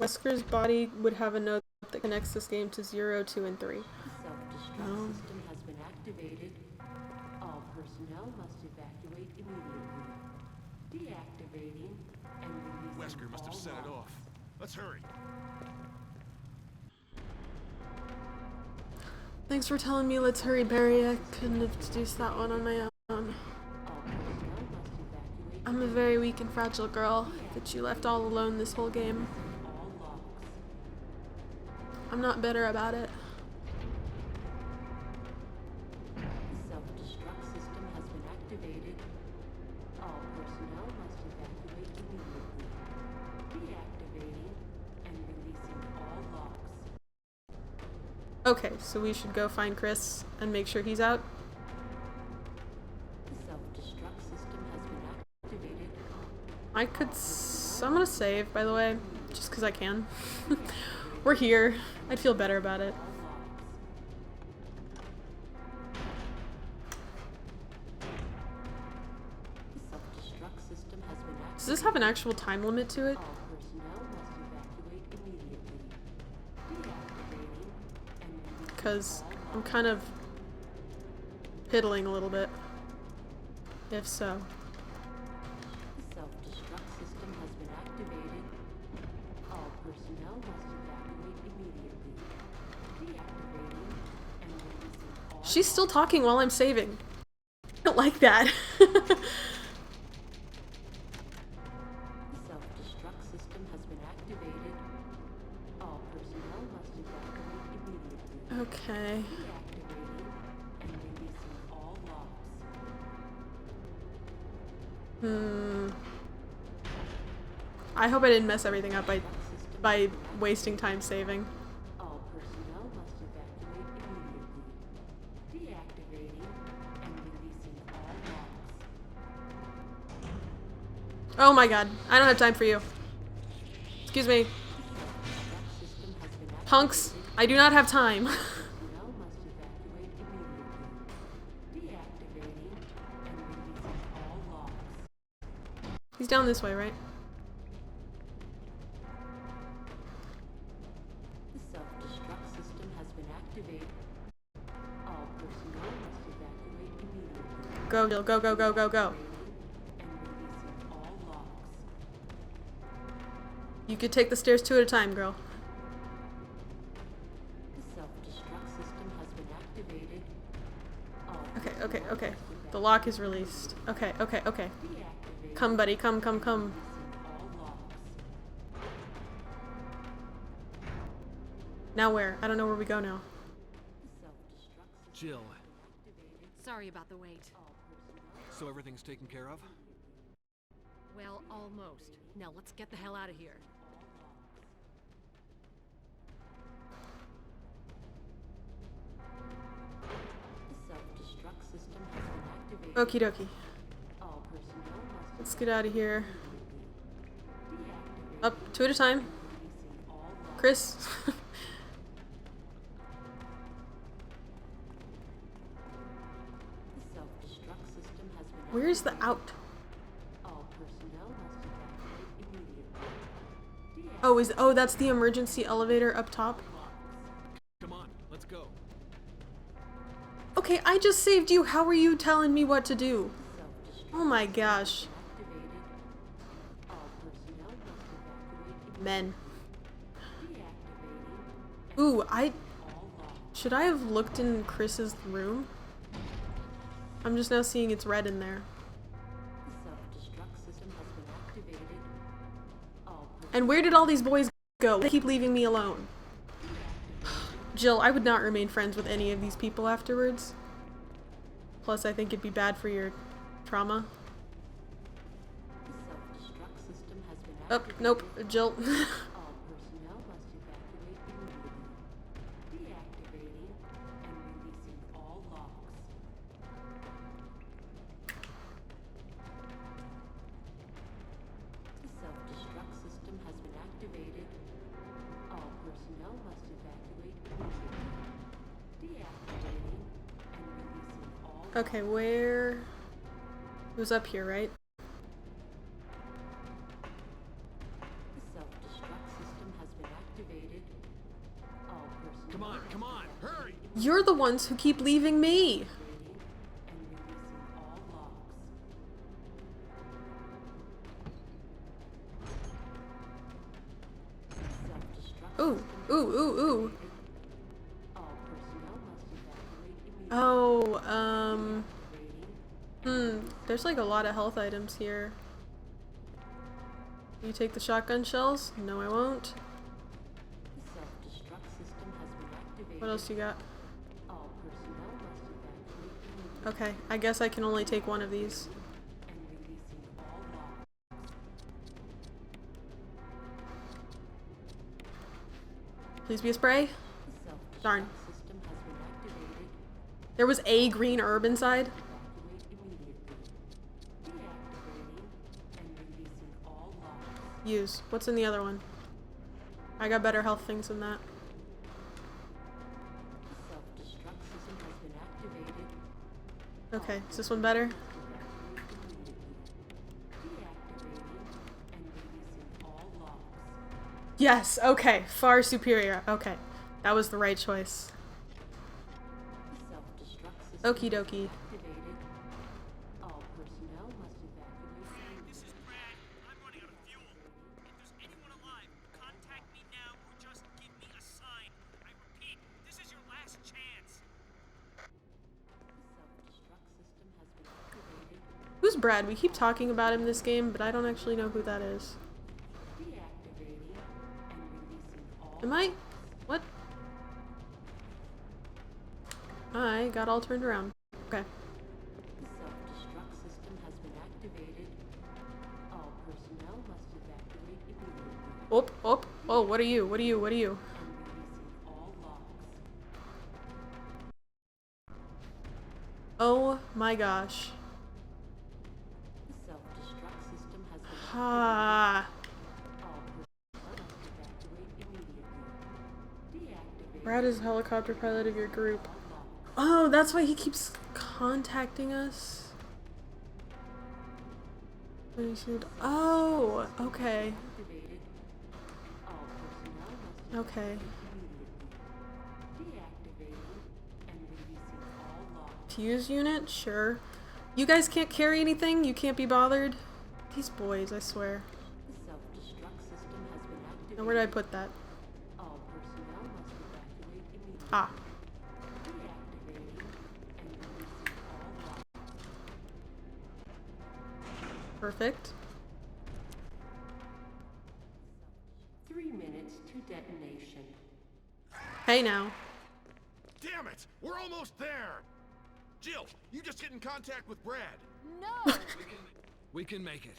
Wesker's body would have a note that connects this game to 0, 2, and 3. Self-destruct system has been activated. All personnel must evacuate immediately. Deactivating and releasing Wesker must have all set it locks. off. Let's hurry. Thanks for telling me let's hurry, Barry. I couldn't have deduced that one on my own. All personnel must evacuate I'm a very weak and fragile girl that you left all alone this whole game. all locks. I'm not bitter about it. Self-destruct system has been activated. All personnel must evacuate immediately. Deactivating and releasing all locks. Okay, so we should go find Chris and make sure he's out. The self-destruct system has been activated. I'm gonna save, by the way, just because I can. We're here. I'd feel better about it. All locks. The self-destruct system has been activated. Does this have an actual time limit to it? All personnel must evacuate immediately. Deactivating and releasing Because all I'm kind of piddling a little bit. If so. The self-destruct system has been activated. All personnel must evacuate immediately. Deactivating and releasing all. She's still talking while I'm saving. I don't like that. The self-destruct system has been activated. All personnel must evacuate immediately. Okay. Deactivating and releasing all locks. I hope I didn't mess everything up by wasting time saving. All personnel must evacuate immediately. Deactivating and releasing all locks. Oh my god. I don't have time for you. Excuse me. Self-destruct system has been activated. Punks, I do not have time. Personnel must evacuate immediately. Deactivating and releasing all locks. He's down this way, right? The self-destruct system has been activated. All personnel must evacuate immediately. Go, Jill. Go, go, go, go, go. And releasing all locks. You could take the stairs 2 at a time, girl. The self-destruct system has been activated. All Okay, okay, personnel okay. must The lock is released. Okay, okay, okay. deactivate Come, buddy. Come, come, come. all locks. Now where? I don't know where we go now. The self-destruct system Jill, activated. Sorry about the wait. All personnel. so everything's taken care of? Well, almost. Now let's get the hell out of here. The self-destruct system has been activated. Okie dokie. All personnel must Let's get out of here. deactivate Up 2 at a time. releasing all locks. Chris. The self-destruct system has been Where's the activated. out? All personnel must evacuate immediately. Oh, that's the emergency elevator up top? Come on, let's go. Okay, I just saved you. How are you telling me what to do? Self-destruct Oh my gosh. activated. All personnel must evacuate Men. deactivating Ooh, all locks. should I have looked in Chris's room? I'm just now seeing it's red in there. The self-destruct system has been activated. All And where did all these boys go? They keep leaving me alone. Jill, I would not remain friends with any of these people afterwards. Plus, I think it'd be bad for your trauma. The self-destruct system has been Oh, activated. nope, Jill. All personnel must evacuate immediately. Deactivating and releasing all locks. The self-destruct system has been activated. All personnel must evacuate immediately. Deactivating and releasing all Okay, where... It was up here, right? The self-destruct system has been activated. All personnel Come on, hurry! You're the ones who keep leaving me! and releasing all locks. Self-destruct Ooh, ooh, ooh, ooh. all personnel must evacuate immediately. Oh, Rating there's like a lot of health items here. You take the shotgun shells? No, I won't. the self-destruct system has been activated. What else you got? All personnel must evacuate immediately Okay, I guess I can only take one of these. and releasing all locks. Please be a spray. The self-destruct Darn. system has been activated. There was a green herb inside. Evacuate immediately. Deactivating and releasing all locks. Use. What's in the other one? I got better health things than that. The self-destruct system has been activated. Okay, is this one better? Evacuate immediately. Deactivating and releasing all locks. Yes, okay. Far superior. Okay. That was the right choice. The self-destruct Okie dokie. Activated. All personnel must evacuate. This is Brad. I'm running out of fuel. If there's anyone alive, contact me now or just give me a sign. I repeat, this is your last chance. Self-destruct system has been activated. Who's Brad? We keep talking about him this game, but I don't actually know who that is. Deactivating and releasing all. Am I? What? I got all turned around. Okay. Self-destruct system has been activated. All personnel must evacuate immediately Oh, what are you? What are you? What are you? and releasing all logs. Oh my gosh. The self-destruct system has been Ah. all personnel must evacuate immediately. Deactivate Brad is the helicopter pilot of your group. all logs. Oh, that's why he keeps contacting us. When he said, oh, okay. Activated. All personnel must Okay. immediately. Deactivating and releasing all logs. Fuse unit? Sure. You guys can't carry anything? You can't be bothered? These boys, I swear. The self-destruct system has been activated. Now, where did I put that? All personnel must evacuate immediately. Ah. Deactivating and releasing all logs. Perfect. 3 minutes to detonation. Hey now. Damn it! We're almost there! Jill, you just get in contact with Brad. No! We can make it.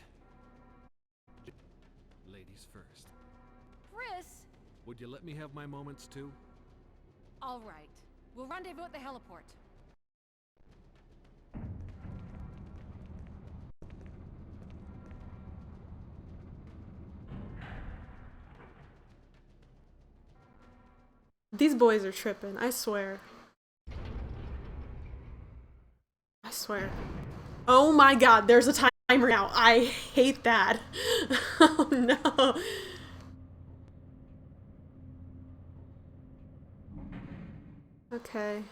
Ladies first. Chris! Would you let me have my moments too? All right. We'll rendezvous at the heliport. These boys are tripping, I swear. I swear. Oh my god, there's a timer now. I hate that. Oh no. Okay.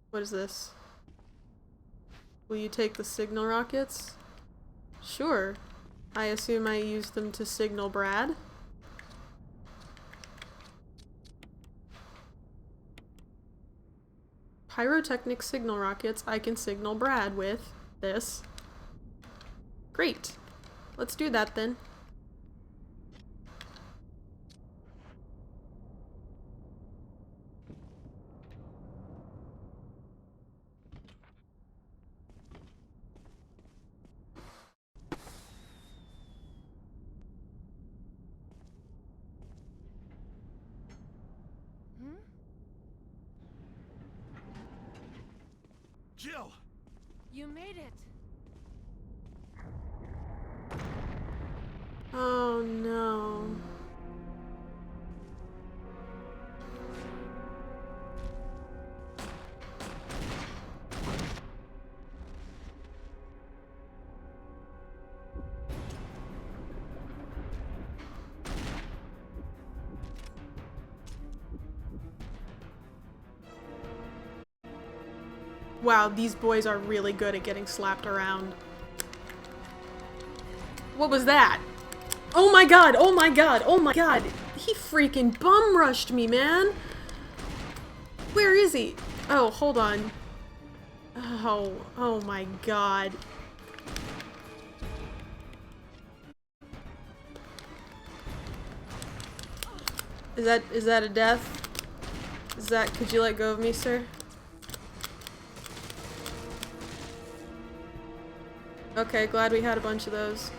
What is this? Will you take the signal rockets? Sure. I assume I used them to signal Brad. Pyrotechnic signal rockets I can signal Brad with this. Great. Let's do that then. Jill! You made it! Oh no. Wow, these boys are really good at getting slapped around. What was that? Oh my god, oh my god, oh my god. He freaking bum rushed me, man. Where is he? Oh, hold on. Oh my god. Is that a death? Could you let go of me, sir? Okay, glad we had a bunch of those.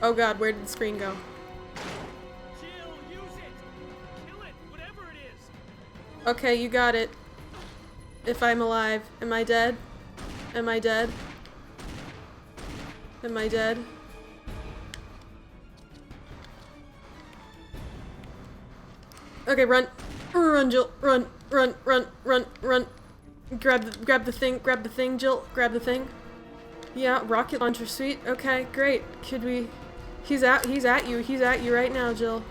Oh god, where did the screen go? Jill, use it! Kill it, whatever it is! Okay, you got it. If I'm alive. Am I dead? Am I dead? Am I dead? Okay, run. Run, Jill. Run, run, run, run, run. Grab the thing, Jill. Grab the thing. Yeah, rocket launcher, sweet. Okay, great. Should we He's at you. He's at you right now, Jill.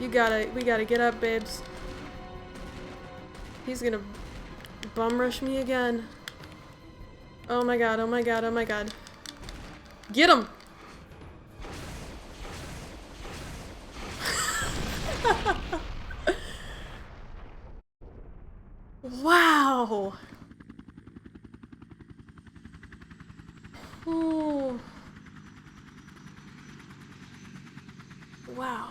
We gotta get up, babes. He's gonna bum rush me again. Oh my god, oh my god, oh my god. Get him! Wow! Oh. Wow.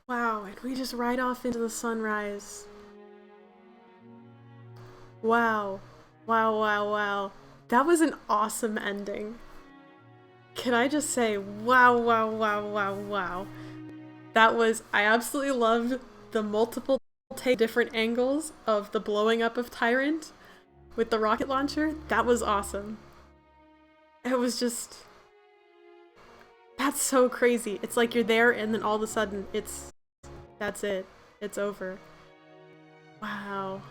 Wow, and we just ride off into the sunrise. Wow. Wow, wow, wow. That was an awesome ending. Can I just say, wow, wow, wow, wow, wow. That was, I absolutely loved the multiple different angles of the blowing up of Tyrant with the rocket launcher. That was awesome. It was just, that's so crazy. It's like you're there and then all of a sudden that's it. It's over. Wow.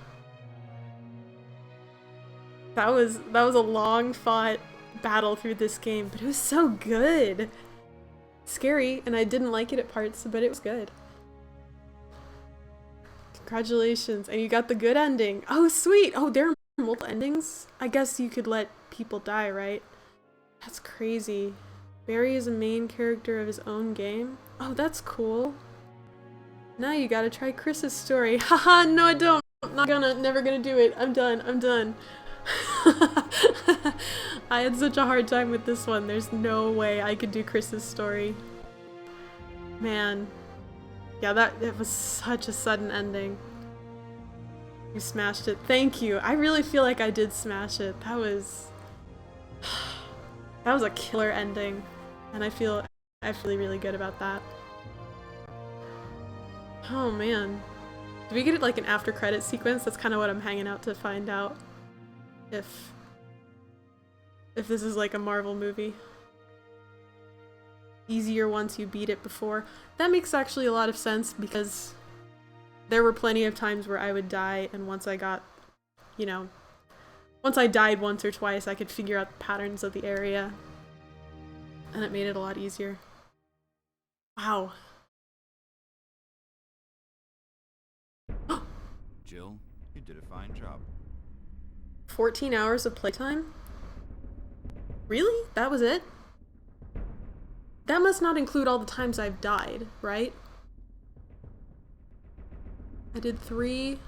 That was a long fought battle through this game, but it was so good. Scary, and I didn't like it at parts, but it was good. Congratulations, and you got the good ending. Oh, sweet. Oh, there are multiple endings? I guess you could let people die, right? That's crazy. Barry is a main character of his own game? Oh, that's cool. Now you gotta try Chris's story. Haha, no I don't. I'm not gonna, never gonna do it. I'm done, I'm done. I had such a hard time with this one. There's no way I could do Chris's story. Man. Yeah, that was such a sudden ending. You smashed it. Thank you. I really feel like I did smash it. That was a killer ending. And I feel really, really good about that. Oh man. Do we get like an after credit sequence? That's kind of what I'm hanging out to find out. If this is like a Marvel movie. Easier once you beat it before. That makes actually a lot of sense because there were plenty of times where I would die and once I got, you know, once I died once or twice I could figure out the patterns of the area. And it made it a lot easier. Wow. Jill, you did a fine job. 14 hours of playtime? Really? That was it? That must not include all the times I've died, right? I did 3.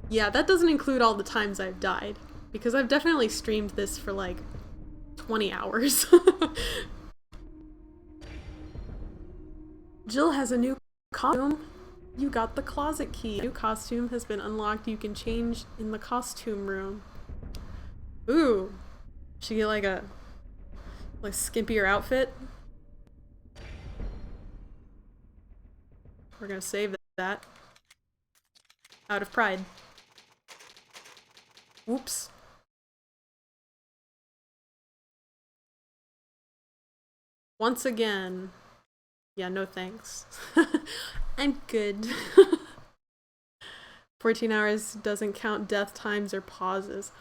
Yeah, that doesn't include all the times I've died. Because I've definitely streamed this for like 20 hours. Jill has a new costume. You got the closet key. A new costume has been unlocked. You can change in the costume room. Ooh. Should get like a skimpier outfit. We're gonna save that. Out of pride. Whoops. Once again. Yeah, no thanks. I'm good. 14 hours doesn't count death times or pauses.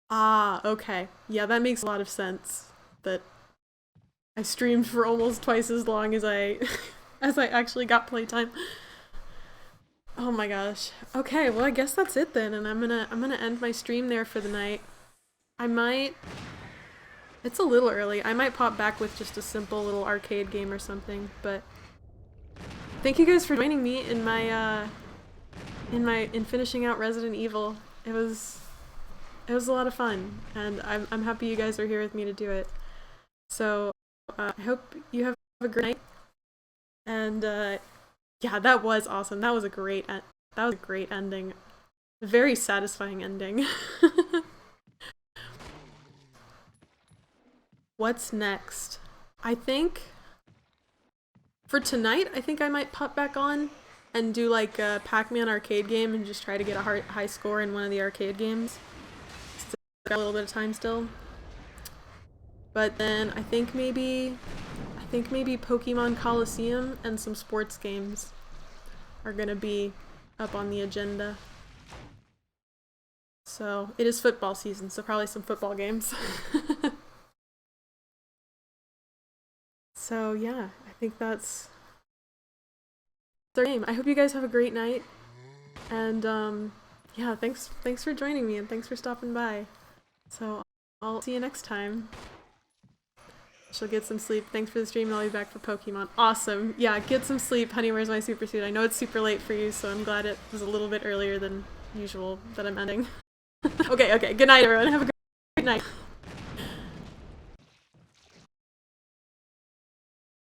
Ah, okay. Yeah, that makes a lot of sense. That I streamed for almost twice as long as I actually got playtime. Oh my gosh. Okay, well I guess that's it then, and I'm gonna end my stream there for the night. I might. It's a little early. I might pop back with just a simple little arcade game or something, but thank you guys for joining me in my in finishing out Resident Evil. It was a lot of fun, and I'm happy you guys are here with me to do it. So I hope you have a great night. And yeah, that was awesome. That was a great ending. A very satisfying ending. What's next? I think for tonight, I think I might pop back on and do like a Pac-Man arcade game and just try to get a high score in one of the arcade games. Still got a little bit of time still. But then I think maybe Pokemon Coliseum and some sports games are gonna be up on the agenda. So it is football season, so probably some football games. So yeah, I think that's our game. I hope you guys have a great night, and yeah, thanks for joining me and thanks for stopping by. So I'll see you next time. She'll get some sleep. Thanks for the stream, and I'll be back for Pokemon. Awesome. Yeah, get some sleep. Honey, where's my super suit? I know it's super late for you, so I'm glad it was a little bit earlier than usual that I'm ending. Okay, good night everyone. Have a great night.